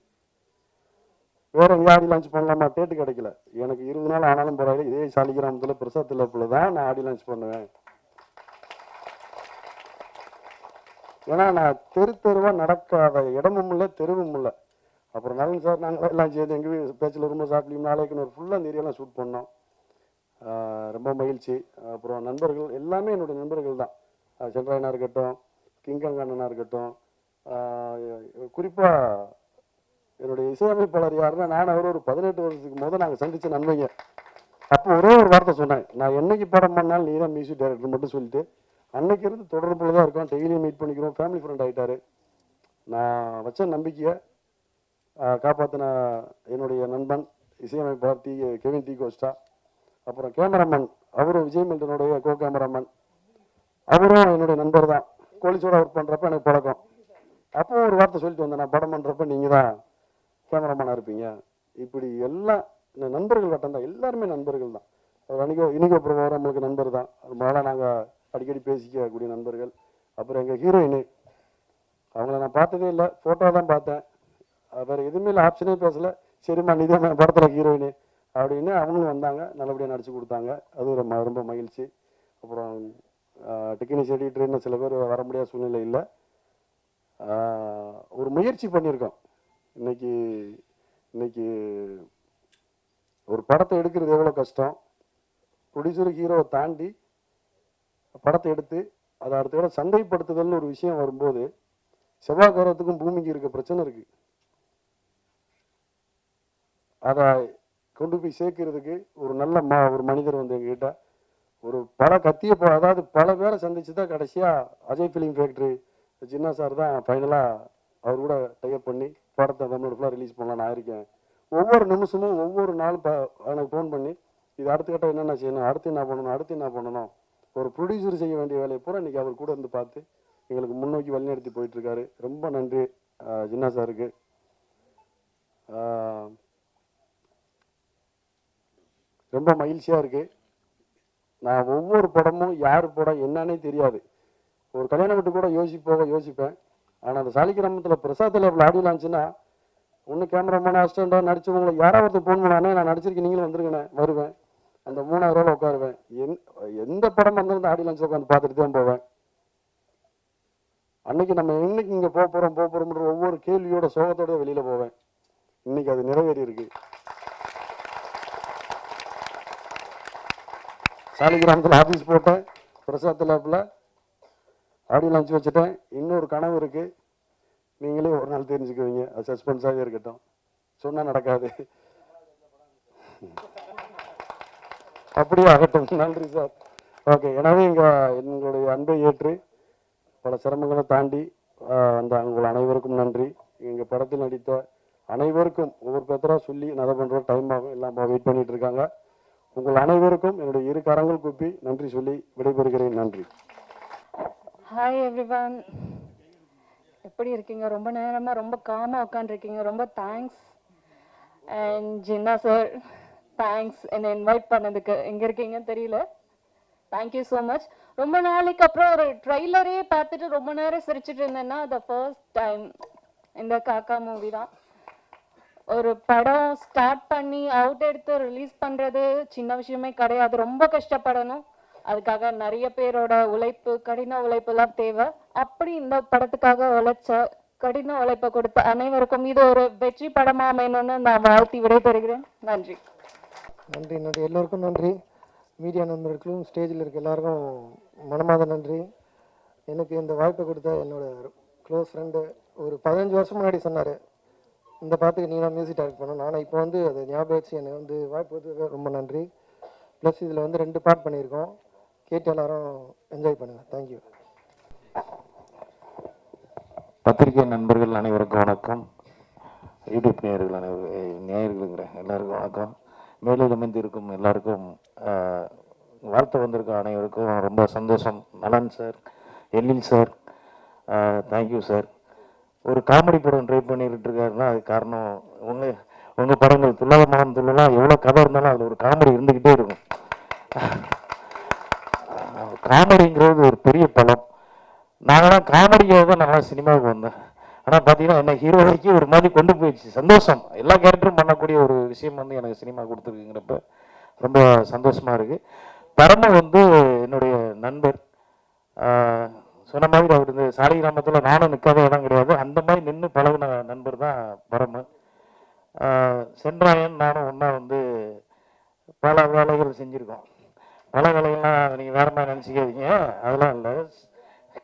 வேற எங்கேயும் ஆடி லான்ச் பண்ணலாமா, டேட்டு கிடைக்கல. எனக்கு 20 நாள் ஆனாலும் பரவாயில்ல, இதே சாலி கிராமத்தில் பிரசாத்தில் தான் நான் ஆடி லான்ச் பண்ணுவேன். ஏன்னா நான் தெருவாக நடக்காத இடமும் இல்லை தெருவும் இல்லை. அப்புறம் நலன் சார் நாங்கள் எல்லாம் சேர்ந்து எங்கள் பேச்சில் ரொம்ப சாப்பிட்லையும் நாளைக்கு ஒரு ஃபுல்லாக அந்த ஏரியாலாம் ஷூட் பண்ணோம். ரொம்ப மகிழ்ச்சி. அப்புறம் நண்பர்கள் எல்லாமே என்னுடைய நண்பர்கள் தான். சென்ட்ராயனாக இருக்கட்டும், கிங்கங்கண்ணனாக இருக்கட்டும், குறிப்பாக என்னுடைய இசையமைப்பாளர் யாருன்னா, நான் அவர் ஒரு 18 வருஷத்துக்கு முதல் நாங்கள் சந்தித்த நன்மைங்க. அப்போ ஒரே ஒரு வார்த்தை சொன்னேன், நான் என்னைக்கு படம் பண்ணாலும் நீ தான் மியூசிக் டைரக்டர் மட்டும் சொல்லிட்டு, அன்னைக்கு இருந்து தொடர்புல தான் இருக்கோம், டெய்லியும் மீட் பண்ணிக்கிறோம், ஃபேமிலி ஃப்ரெண்ட் ஆகிட்டாரு. நான் வச்ச நம்பிக்கையை காப்பாற்றின என்னுடைய நண்பன் இசையமைப்பாளர் கெவின் டி கோஸ்டா, அப்புறம் கேமராமேன் அவரும் விஜய் மில்டனுடைய கோ கேமராமேன், அவரும் என்னுடைய நண்பர் தான். கோலிஸோட ஒர்க் பண்ணுறப்ப எனக்கு பழக்கம். அப்போ ஒரு வார்த்தை சொல்லிட்டு வந்தேன், நான் படம் பண்ணுறப்ப நீங்கள் தான் கேமராமேனாக இருப்பீங்க. இப்படி எல்லாம் இந்த நண்பர்கள் வட்டம் தான், எல்லாருமே நண்பர்கள் தான். இனிகோ பிரபாகர் நம்மளுக்கு நண்பர் தான், ரொம்ப நாளாக நாங்கள் அடிக்கடி பேசிக்கக்கூடிய நண்பர்கள். அப்புறம் எங்கள் ஹீரோயினு, அவங்கள நான் பார்த்ததே இல்லை, ஃபோட்டோ தான் பார்த்தேன், வேறு எதுவுமே இல்லை, ஆப்ஷனே பேசலை. சரிம்மா நீ தான் படத்தில் ஹீரோயினு அப்படின்னு அவங்களும் வந்தாங்க, நல்லபடியாக நடிச்சு கொடுத்தாங்க. அது ரொம்ப மகிழ்ச்சி. அப்புறம் டெக்னீஷியன் எடிட்டர்னு சில பேர் வர முடியாத சூழ்நிலை இல்லை. ஒரு முயற்சி பண்ணியிருக்கோம். இன்னைக்கு ஒரு படத்தை எடுக்கிறது எவ்வளோ கஷ்டம், ப்ரொடியூசர் ஹீரோவை தாண்டி படத்தை எடுத்து அதை அடுத்த விட சந்தைப்படுத்துதல்னு ஒரு விஷயம் வரும்போது செவ்வாய் கிரகத்துக்கும் பூமிக்கு இருக்க பிரச்சனை இருக்குது. அதை கொண்டு போய் சேர்க்கறதுக்கு ஒரு நல்ல ஒரு மனிதர் வந்து எங்ககிட்ட ஒரு அதாவது பல பேரை சந்திச்சு தான் கடைசியாக அஜய் ஃபிலிம் ஃபேக்ட்ரி சின்ன சார் தான் ஃபைனலாக அவர் கூட டைப் பண்ணி படத்தை தமிழ் ஃபுல்லாக ரிலீஸ் பண்ணலாம் நான் இருக்கேன். ஒவ்வொரு நிமிஷமும் ஒவ்வொரு நாளும் எனக்கு ஃபோன் பண்ணி இது அடுத்த கட்டம் என்னென்ன செய்யணும், அடுத்து என்ன பண்ணணும் ஒரு ப்ரொடியூசர் செய்ய வேண்டிய வேலையை பூரா இன்றைக்கி அவர் கூட இருந்து பார்த்து எங்களுக்கு முன்னோக்கி வழிநடத்தி போயிட்டுருக்காரு. ரொம்ப நன்றி ஜின்னா சாருக்கு. ரொம்ப மகிழ்ச்சியாக இருக்குது. நான் ஒவ்வொரு படமும் யார் படம் என்னன்னே தெரியாது. ஒரு கல்யாணம் விட்டு கூட யோசிப்பேன். ஆனால் அந்த சாலிகிராமத்தில் பிரசாத் லேபில் ஆடி லான்ச்சுன்னா ஒன்று கேமராமேன் அசிஸ்டண்டாக நடிச்சவங்களை யாராவது ஃபோன் பண்ணானே நான் நடிச்சிருக்கேன் நீங்களும் வந்துருங்கண்ணே வருவேன். அந்த 3000 ரூபாய் உட்காருவேன். எந்த படம் வந்திருந்த ஆடி லான்ச் உட்காந்து பார்த்துட்டு தான் போவேன். அன்னைக்கு நம்ம இன்னைக்கு இங்கே போகிறோம்ன்ற ஒவ்வொரு கேள்வியோட சோகத்தோட வெளியில் போவேன். இன்னைக்கு அது நிறைவேறி இருக்கு. சாலிகிராமத்தில் ஆஃபீஸ் போட்டேன், பிரசாத் லேபில் ஆடியோ லான்ச் வச்சுட்டேன். இன்னொரு கனவு இருக்குது, நீங்களே ஒரு நாள் தெரிஞ்சுக்குவீங்க. அது சஸ்பென்ஸாகவே இருக்கட்டும், சொன்னால் நடக்காது. அப்படியே ஆகட்டும். நன்றி சார். ஓகே. எனவே எங்களுடைய அன்பை ஏற்று பல சிரமங்களை தாண்டி அந்த உங்கள் அனைவருக்கும் நன்றி. எங்கள் படத்தில் நடித்த அனைவருக்கும் ஒவ்வொரு பேத்தராக சொல்லி நதை பண்ணுறோம், டைம் ஆகும், எல்லாம் வெயிட் பண்ணிட்டு இருக்காங்க. உங்கள் அனைவருக்கும் என்னுடைய இரு கரங்கள் கூப்பி நன்றி சொல்லி விடைபெறுகிறேன். நன்றி. ஹாய் எவ்ரிவன், எப்படி இருக்கீங்க? ரொம்ப நேரமாக ரொம்ப காமாக உட்காந்துருக்கீங்க. ரொம்ப thanks. And Jinnah sir, thanks என்னை இன்வைட் பண்ணதுக்கு. எங்கே இருக்கீங்கன்னு தெரியல. Thank you so much. ரொம்ப நாளைக்கு அப்புறம் ஒரு ட்ரெய்லரே பார்த்துட்டு ரொம்ப நேரம் சிரிச்சிட்டு இருந்தேன்னா த ஃபர்ஸ்ட் டைம் இந்த காக்கா மூவி தான். ஒரு படம் ஸ்டார்ட் பண்ணி அவுட் எடுத்து ரிலீஸ் பண்ணுறது சின்ன விஷயமே கிடையாது. ரொம்ப கஷ்டப்படணும். அதுக்காக நிறைய பேரோட உழைப்பு, கடின உழைப்புலாம் தேவை. அப்படி இந்த படத்துக்காக உழைச்ச, கடின உழைப்பை கொடுத்த அனைவருக்கும் இது ஒரு வெற்றி படமா அமையணும்னு நான் வாழ்த்தி விடைபெறுகிறேன். நன்றி. நன்றி. எல்லோருக்கும் நன்றி. மீடியா நண்பர்களுக்கும் ஸ்டேஜில் இருக்க எல்லாருக்கும் மனமாத நன்றி. எனக்கு இந்த வாய்ப்பை கொடுத்த என்னோட க்ளோஸ் ஃப்ரெண்டு ஒரு 15 வருஷம் முன்னாடி சொன்னார், இந்த பாட்டுக்கு நீ தான் மியூசிக் டைரக்ட் பண்ணணும். நானும் இப்போ அது ஞாபகம் வச்சு எனக்கு வாய்ப்பு கொடுத்ததுக்கு ரொம்ப நன்றி. ப்ளஸ் இதில் 2 பாட் பண்ணியிருக்கோம். கேட்டு எல்லாரும் என்ஜாய் பண்ணுங்கள். தேங்க்யூ. பத்திரிகை நண்பர்கள் அனைவருக்கும் வணக்கம். யூடியூப் நேயர்களுங்கிற எல்லாருக்கும் வணக்கம். மேலும் அமைந்திருக்கும் எல்லாருக்கும் வாழ்த்து வந்திருக்க அனைவருக்கும் ரொம்ப சந்தோஷம். நலன் சார், எழில் சார், தேங்க்யூ சார். ஒரு காமெடி படம் ட்ரை பண்ணிட்டு இருக்காருன்னா அது காரணம் உங்கள் படங்கள் துள்ளாத மனம் துள்ளலாம் எவ்வளோ கதை இருந்தாலும் அதில் ஒரு காமெடி இருந்துக்கிட்டே இருக்கும். காமெடிங்கிறது ஒரு பெரிய படம். நாங்களாம் காமெடிக்காக தான் நல்லா சினிமாவுக்கு வந்தேன். ஆனால் பார்த்தீங்கன்னா என்ன ஹீரோ வரைக்கும் ஒரு மாதிரி கொண்டு போயிடுச்சு. சந்தோஷம். எல்லா கேரக்டரும் பண்ணக்கூடிய ஒரு விஷயம் எனக்கு சினிமா கொடுத்துருக்குங்கிறப்ப ரொம்ப சந்தோஷமாக இருக்குது. பரம என்னுடைய நண்பர் சொன்ன மாதிரி அவர் இந்த சாலிகிராமத்தில் நானும் நிற்காத இடம் கிடையாது. அந்த மாதிரி நின்று பழகின நண்பர் தான் பரம. சென்றாயன் நானும் ஒன்றா பல வேலைகள் செஞ்சுருக்கோம். பல வேலைகள்லாம் நீங்கள் வேற மாதிரி நினச்சிக்காதீங்க, அதெல்லாம் இல்லை.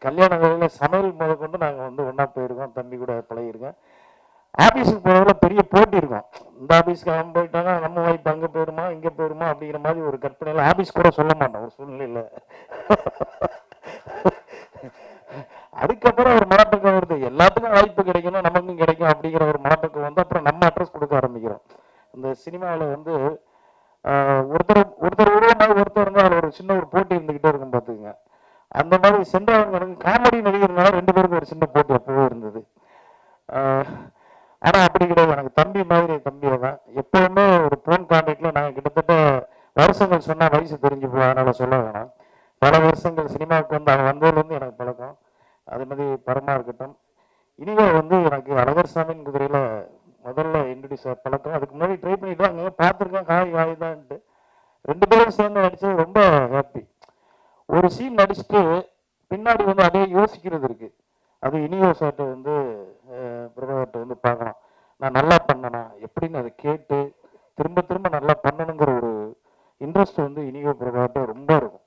கல்யாண வேலையில் சமையல் முதற்கொண்டு நாங்கள் ஒன்றா போயிருக்கோம். தம்பி கூட பழகிருக்கோம். ஆஃபீஸுக்கு போகிறதுல பெரிய போட்டி இருக்கும். இந்த ஆஃபீஸ்க்கு அவன் போயிட்டாங்க, நம்ம வாய்ப்பு அங்கே போயிடுமா இங்கே போயிடுமா அப்படிங்கிற மாதிரி ஒரு கற்பனையில் ஆஃபீஸ் கூட சொல்ல மாட்டோம் ஒரு சூழ்நிலையில். அதுக்கப்புறம் ஒரு மனப்பக்கம் வருது, எல்லாத்துக்கும் வாய்ப்பு கிடைக்கணும், நமக்கும் கிடைக்கும் அப்படிங்கிற ஒரு மனப்பக்கம் அப்புறம் நம்ம அட்ரஸ் கொடுக்க ஆரம்பிக்கிறோம். இந்த சினிமாவில் ஒருத்தர் உருவமாக ஒருத்தர் அதில் ஒரு சின்ன ஒரு போட்டி இருந்துக்கிட்டே இருக்கும் பார்த்துக்குங்க. அந்த மாதிரி சென்றவங்க காமெடி நடிகர்னால 2 பேருக்கு ஒரு சின்ன போட்டி எப்பவும் இருந்தது. ஆனால் அப்படி கிடையாது. எனக்கு தம்பி மாதிரி தம்பியை தான் எப்போவுமே ஒரு ஃபோன் கான்டாக்டில் நாங்கள் கிட்டத்தட்ட வருஷங்கள் சொன்னால் வயசு தெரிஞ்சு போவோம், அதனால் சொல்ல வேணாம். பல வருஷங்கள் சினிமாவுக்கு அவன் வந்ததுலேருந்து எனக்கு பழக்கம். அதே மாதிரி பரமா இருக்கட்டும். இனிமே எனக்கு அழகர் சாமியின் குதிரையில் முதல்ல இன்ட்ரடியூஸ் பழக்கம். அதுக்கு முன்னாடி ட்ரை பண்ணிட்டு அங்கே பார்த்துருக்கேன், காய் தான்ட்டு 2 பேரும் சேர்ந்து நடித்தது ரொம்ப ஹாப்பி. ஒரு சீன் நடிச்சுட்டு பின்னாடி அதே யோசிக்கிறது இருக்கு. அது இனியோ சார்ட்ட பிரபாகர்ட்ட பார்க்கலாம், நான் நல்லா பண்ணனா எப்படின்னு அதை கேட்டு திரும்ப திரும்ப நல்லா பண்ணணுங்கிற ஒரு இன்ட்ரெஸ்ட் இனியோ பிரபாகர்ட்ட ரொம்ப இருக்கும்.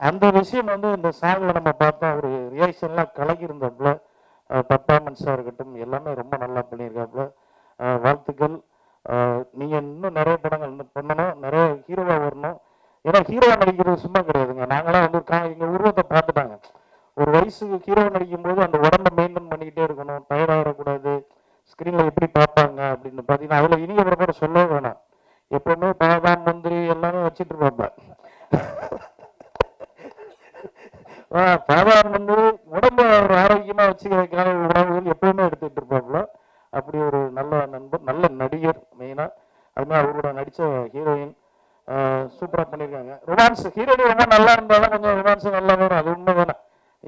அந்த விஷயம் இந்த சாங்கில் நம்ம பார்த்தா ஒரு ரியாக்ஷன்லாம் கலக்கி இருந்தாப்புல, பர்ஃபார்மன்ஸாக இருக்கட்டும் எல்லாமே ரொம்ப நல்லா பண்ணியிருக்காப்புல. வாழ்த்துக்கள். நீங்கள் இன்னும் நிறைய படங்கள் இன்னும் பண்ணணும், நிறைய ஹீரோவாக வரணும். ஏன்னா ஹீரோவாக நடிக்கிறது சும்மா கிடையாதுங்க. நாங்களாம் வந்து எங்கள் உருவத்தை பார்த்துட்டாங்க. ஒரு வயசுக்கு ஹீரோவாக நடிக்கும்போது அந்த உடம்பை மெயின்டைன் பண்ணிக்கிட்டே இருக்கணும், டயர்டாகிடக்கூடாது. ஸ்க்ரீனில் எப்படி பார்ப்பாங்க அப்படின்னு பார்த்தீங்கன்னா அதில் இனிய பிரபலம் சொல்லவே வேணாம். எப்பவுமே பாதாம் முந்திரி எல்லாமே வச்சுட்டு இருப்பாப்ப. பாதாம் வந்து உடம்பு ஒரு ஆரோக்கியமாக வச்சுக்கிறதுக்கான உணவுகள் எப்பவுமே எடுத்துகிட்டு இருப்பாப்புல. அப்படி ஒரு நல்ல நண்பர், நல்ல நடிகர் மெயினாக. அதுமாதிரி அவரோட நடித்த ஹீரோயின் சூப்பராக பண்ணியிருக்காங்க. ரொமான்ஸ் ஹீரோயின் ரொம்ப நல்லா இருந்தாலும் கொஞ்சம் ரொமான்ஸும் நல்லா வரும், அது உண்மை தானே.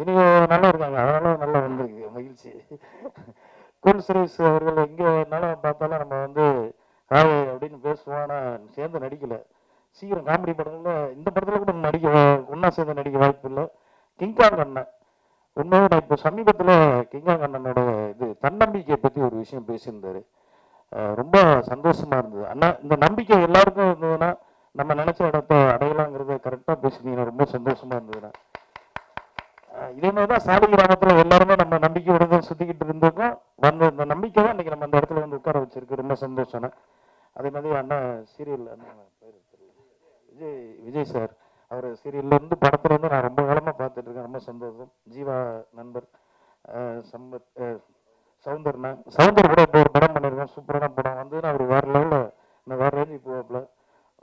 இனி நல்லா இருக்காங்க, அதனால நல்லா வந்திருக்கு, மகிழ்ச்சி. கூல் சுரேஷ் அவர்கள் எங்கே இருந்தாலும் பார்த்தாலும் நம்ம வந்து ஹாய் அப்படின்னு பேசுவோம். ஆனால் சேர்ந்து நடிக்கலை. சீக்கிரம் காமெடி படங்களில் இந்த படத்தில் கூட ஒன்றா சேர்ந்து நடிக்க வாய்ப்பு இல்லை. கிங்காங் அண்ணன் உண்மையாக நான் இப்போ சமீபத்தில் கிங்காங் அண்ணனோட இது தன்னம்பிக்கையை பற்றி ஒரு விஷயம் பேசியிருந்தாரு. ரொம்ப சந்தோஷமாக இருந்தது. அண்ணா இந்த நம்பிக்கை எல்லாருக்கும் இருந்ததுன்னா நம்ம நினச்ச இடத்த அடையலாங்கிறத கரெக்டாக பேசினீங்கன்னா ரொம்ப சந்தோஷமாக இருந்ததுண்ணா. இதே மாதிரி தான் சாலை கிராமத்தில் எல்லாருமே நம்ம நம்பிக்கையோட தான் சுற்றிக்கிட்டு இருந்தோம். வந்த இந்த நம்பிக்கை தான் இன்றைக்கி நம்ம அந்த இடத்துல வந்து உட்கார வச்சிருக்கு. ரொம்ப சந்தோஷம்ண்ணா. அதே மாதிரி அண்ணா சீரியல் விஜய் சார், அவர் சீரியல்லேருந்து படத்துலேருந்து நான் ரொம்ப காலமாக பார்த்துட்டு இருக்கேன். ரொம்ப சந்தோஷம். ஜீவா நண்பர் சம்பத் சவுந்தர் கூட இப்போ ஒரு படம் பண்ணியிருக்கேன், சூப்பரான படம் வந்து நான் அவர் வேறு லெவலில் நான் வேறு ரேஞ்சுக்கு போவாப்புல.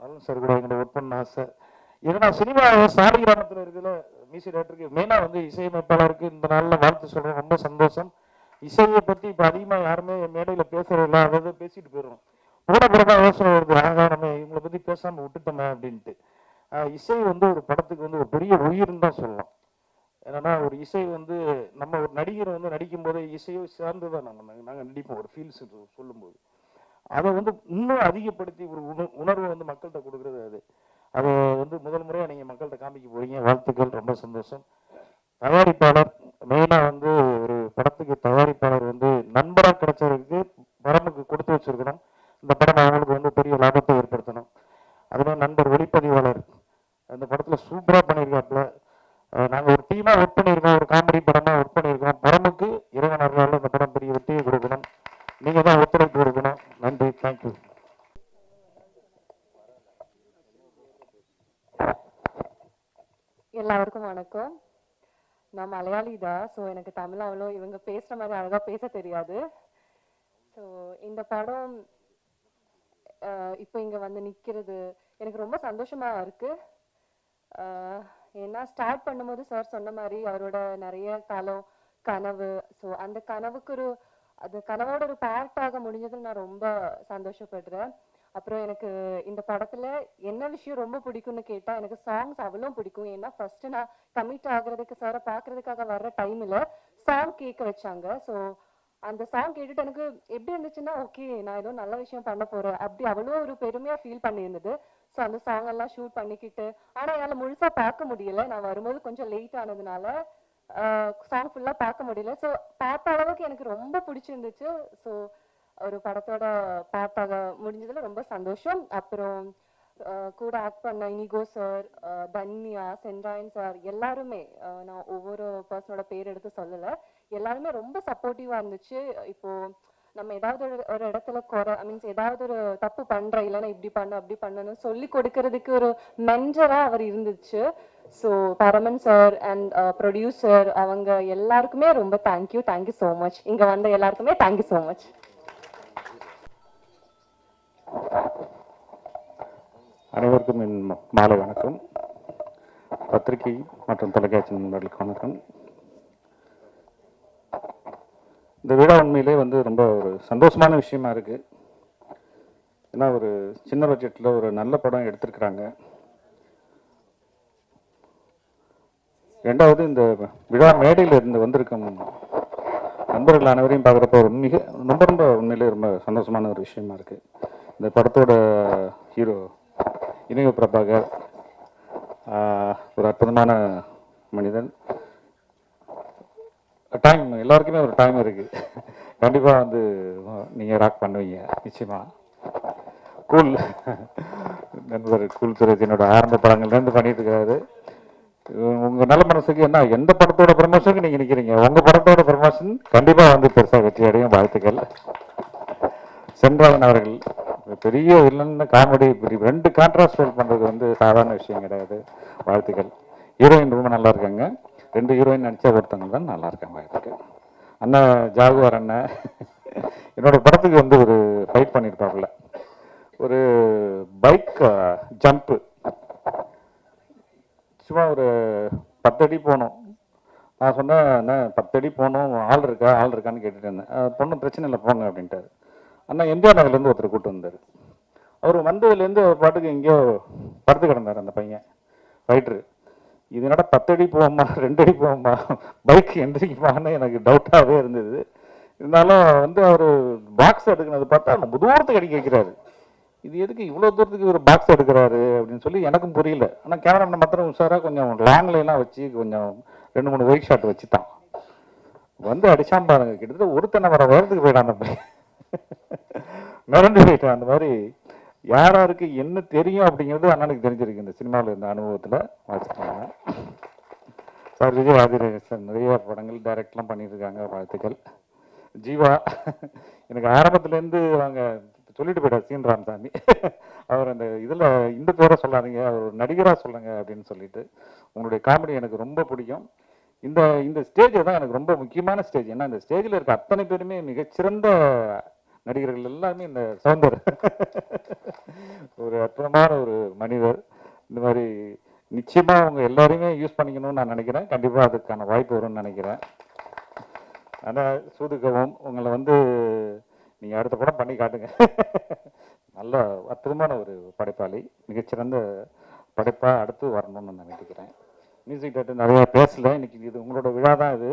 அருண் சார் கூட எங்களை ஒர்க் பண்ண ஆசை. ஏன்னா சினிமா சாலை கிராமத்தில் இருக்கிற மியூசிக் டைரக்டருக்கு மெயினாக வந்து இசையமைப்பாளருக்கு இந்த நாளில் வாழ்த்து சொல்கிறேன். ரொம்ப சந்தோஷம். இசையை பற்றி இப்போ அதிகமாக யாருமே மேடையில் பேசுறதில்ல, அதாவது பேசிட்டு போயிடுறோம். கூட பிறகு யோசனை வருது, நம்ம இவங்களை பற்றி பேசாமல் விட்டுட்டோமே அப்படின்ட்டு. இசை வந்து ஒரு படத்துக்கு வந்து ஒரு பெரிய உயிர்னு தான் சொல்லலாம். ஏன்னா ஒரு இசை வந்து நம்ம ஒரு நடிகரை வந்து நடிக்கும் போது இசையை சார்ந்து தான் நாங்கள் நடிப்போம். ஒரு ஃபீல்ஸ் சொல்லும்போது அதை வந்து இன்னும் அதிகப்படுத்தி ஒரு உணர்வை வந்து மக்கள்கிட்ட கொடுக்குறது அது. அதை வந்து முதல் முறையாக நீங்கள் மக்கள்கிட்ட காமிக்க போறீங்க, வாழ்த்துக்கள். ரொம்ப சந்தோஷம். தயாரிப்பாளர் மெயினாக வந்து ஒரு படத்துக்கு தயாரிப்பாளர் வந்து நண்பராக கிடைச்சவருக்கு வரம்புக்கு கொடுத்து வச்சிருக்கணும். இந்த படம் அவங்களுக்கு வந்து பெரிய லாபத்தை ஏற்படுத்தணும். அதுமாதிரி நண்பர் ஒளிப்பதிவாளர் அந்த படத்தில் சூப்பராக பண்ணியிருக்காப்புல. நாங்கள் ஒரு டீமாக ஒர்க் பண்ணியிருக்கோம், ஒரு காமெடி படமாக ஒர்க் பண்ணியிருக்கோம். படமுக்கு இறைவன் அருளால் இந்த படம் பெரிய வெற்றியை கொடுக்கணும். நீங்கள் தான் ஒத்துழைப்பு கொடுக்கணும். நன்றி, தேங்க்யூ. எல்லாருக்கும் வணக்கம். நான் மலையாளி தான். ஸோ எனக்கு தமிழ் அவ்வளோ இவங்க பேசுகிற மாதிரி அழகாக பேச தெரியாது. ஸோ இந்த படம் இப்போ இங்கே வந்து நிற்கிறது எனக்கு ரொம்ப சந்தோஷமாக இருக்குது. ஏன்னா ஸ்டார்ட் பண்ணும்போது சார் சொன்ன மாதிரி அவரோட நிறைய காலம் கனவு. ஸோ அந்த கனவுக்கு அது கனவோட ஒரு பார்ட்டாக முடிஞ்சதில் நான் ரொம்ப சந்தோஷப்படுறேன். அப்புறம் எனக்கு இந்த படத்துல என்ன விஷயம் ரொம்ப பிடிக்கும்னு கேட்டா எனக்கு சாங்ஸ் அவ்வளோ பிடிக்கும். ஏன்னா ஃபர்ஸ்ட் நான் கமிட் ஆகுறதுக்கு சாரை பார்க்கறதுக்காக வர்ற டைம்ல சாங் கேட்க வச்சாங்க. ஸோ அந்த சாங் கேட்டுட்டு எனக்கு எப்படி இருந்துச்சுன்னா ஓகே நான் ஏதோ நல்ல விஷயம் பண்ண போறேன் அப்படி அவ்வளோ ஒரு பெருமையா ஃபீல் பண்ணியிருந்தது. ஸோ அந்த சாங் எல்லாம் ஷூட் பண்ணிக்கிட்டு ஆனால் என்னால் முழுசா பார்க்க முடியல. நான் வரும்போது கொஞ்சம் லேட் ஆனதுனால சாங் ஃபுல்லா பார்க்க முடியல. ஸோ பார்த்த அளவுக்கு எனக்கு ரொம்ப பிடிச்சிருந்துச்சு. ஸோ ஒரு படத்தோட பார்ட்டாக முடிஞ்சதுல ரொம்ப சந்தோஷம். அப்புறம் கூட ஆக்ட் பண்ண இனிகோ சார், தன்யா, சென்றாயன் சார் எல்லாருமே நான் ஒவ்வொரு பர்சனோட பேர் எடுத்து சொல்லலை, எல்லாருமே ரொம்ப சப்போர்ட்டிவா இருந்துச்சு. இப்போ நம்ம ஏதாவது ஒரு இடத்துல மீன்ஸ் ஏதாவது ஒரு தப்பு பண்ற இல்லைன்னா இப்படி பண்ண அப்படி பண்ணணும்னு சொல்லி கொடுக்கறதுக்கு ஒரு மென்டரா அவர் இருந்துச்சு. So Paraman sir and producer அவங்க எல்லாருக்குமே ரொம்ப தேங்க்யூ ஸோ மச். இங்க வந்த எல்லாருக்குமே தேங்க்யூ ஸோ மச். அனைவருக்கும் என் மாலை வணக்கம். பத்திரிகை மற்றும் தொலைக்காட்சி நண்பர்களுக்கு வணக்கம். இந்த விழா உண்மையிலே வந்து ரொம்ப ஒரு சந்தோஷமான விஷயமா இருக்கு. ஏன்னா ஒரு சின்ன பட்ஜெட்டில் ஒரு நல்ல படம் எடுத்திருக்கிறாங்க. ரெண்டாவது இந்த விழா மேடையில் இருந்து வந்திருக்கும் நண்பர்கள் அனைவரையும் பார்க்குறப்ப ஒரு ரொம்ப ரொம்ப உண்மையிலே ரொம்ப சந்தோஷமான ஒரு விஷயமா இருக்கு. இந்த படத்தோட ஹீரோ இனிகோ பிரபாகர் ஒரு அற்புதமான மனிதன். டைம் எல்லாருக்குமே ஒரு டைம் இருக்கு. கண்டிப்பாக வந்து நீங்கள் ராக் பண்ணுவீங்க நிச்சயமா. கூல் நண்பர் கூல் சுரேஷ் என்னோட ஆரம்ப படங்கள்லேருந்து பண்ணிட்டு இருக்காரு. உங்கள் நல்ல மனசுக்கு என்ன எந்த படத்தோட ப்ரமோஷனுக்கு நீங்கள் நிற்கிறீங்க, உங்கள் படத்தோட ப்ரமோஷன் கண்டிப்பாக வந்து பெருசாக வெற்றி அடையும். வாழ்த்துக்கள். சென்றாயன் அவர்கள் பெரிய வில்லன் காமெடி ரெண்டு கான்ட்ராஸ்ட் ரோல் பண்ணுறது வந்து சாதாரண விஷயம் கிடையாது. வாழ்த்துக்கள். ஹீரோயின் ரொம்ப நல்லா இருக்காங்க. 2 ஹீரோயின் நடிச்சா ஒருத்தவங்க தான் நல்லா இருக்காங்க. வாழ்த்துக்கள். அண்ணா ஜாகுவார் அண்ணன் என்னோட படத்துக்கு வந்து ஒரு ஃபைட் பண்ணியிருப்பாப்புல. ஒரு பைக் ஜம்ப்பு சும்மா ஒரு 10 அடி போனோம். நான் சொன்னேன், அண்ணா 10 அடி போனோம், ஆள் இருக்கான்னு கேட்டுட்டு இருந்தேன். பொண்ணு பிரச்சனை இல்லை போங்க அப்படின்ட்டாரு. அண்ணா எம்ஜிஆர் நகர்லேருந்து ஒருத்தர் கூப்பிட்டு வந்தார். அவர் வந்ததுலேருந்து ஒரு பாட்டுக்கு எங்கேயோ படுத்து கிடந்தார் அந்த பையன் ஃபைட்ரு. இது என்னடா 10 அடி போவோமா 2 அடி போவோமா பைக் எந்திரிக்குமான்னு எனக்கு டவுட்டாகவே இருந்தது. இருந்தாலும் வந்து அவர் பாக்ஸ் எடுக்கிறது பார்த்தா ரொம்ப தூரத்துக்கு அடிக்க வைக்கிறாரு. இது எதுக்கு இவ்வளோ தூரத்துக்கு ஒரு பாக்ஸ் எடுக்கிறாரு அப்படின்னு சொல்லி எனக்கும் புரியல. ஆனால் கேமராமேன் மாத்திரம் உஷாராக கொஞ்சம் லாங்லாம் வச்சு கொஞ்சம் 2-3 ஒயிட் ஷாட் வச்சுட்டான். வந்து அடிச்சான் பாருங்க, கிட்டத்தட்ட ஒருத்தனை வர உயரத்துக்கு போயிட்டான் அந்த பையன். மிரண்டு போயிட்டான். அந்த மாதிரி யாராருக்கு என்ன தெரியும் அப்படிங்கிறது அண்ணனுக்கு தெரிஞ்சிருக்கு இந்த சினிமாவில் இருந்த அனுபவத்தில். வாழ்த்துக்கள் சார். விஜய் ராஜரேஷன் சார் நிறைய படங்கள் டைரக்ட்லாம் பண்ணிட்டு இருக்காங்க. வாழ்த்துக்கள். ஜீவா எனக்கு ஆரம்பத்துலேருந்து அவங்க சொல்லிட்டு போயிட்டார் சீன் ராமசாமி. அவர் அந்த இதில் இந்த பேரை சொல்லாதீங்க, அவர் நடிகராக சொல்லுங்க அப்படின்னு சொல்லிட்டு. உங்களுடைய காமெடி எனக்கு ரொம்ப பிடிக்கும். இந்த ஸ்டேஜ் தான் எனக்கு ரொம்ப முக்கியமான ஸ்டேஜ். ஏன்னா இந்த ஸ்டேஜில் இருக்க அத்தனை பேருமே மிகச்சிறந்த நடிகர்கள் எல்லாமே இந்த சவுந்தர் ஒரு அற்புதமான ஒரு மனிதர். இந்த மாதிரி நிச்சயமா அவங்க எல்லாரையுமே யூஸ் பண்ணிக்கணும்னு நான் நினைக்கிறேன். கண்டிப்பாக அதுக்கான வாய்ப்பு வரும்னு நினைக்கிறேன். ஆனால் சூதுகவும் உங்களை வந்து நீங்கள் அடுத்த படம் பண்ணி காட்டுங்க. நல்ல அற்புதமான ஒரு படைப்பாளி, மிகச்சிறந்த படைப்பாக அடுத்து வரணும்னு நான் நினைக்கிறேன். மியூசிக் டேரக்டர் நிறையா பேசலை இன்னைக்கு, இது உங்களோட விழா தான். இது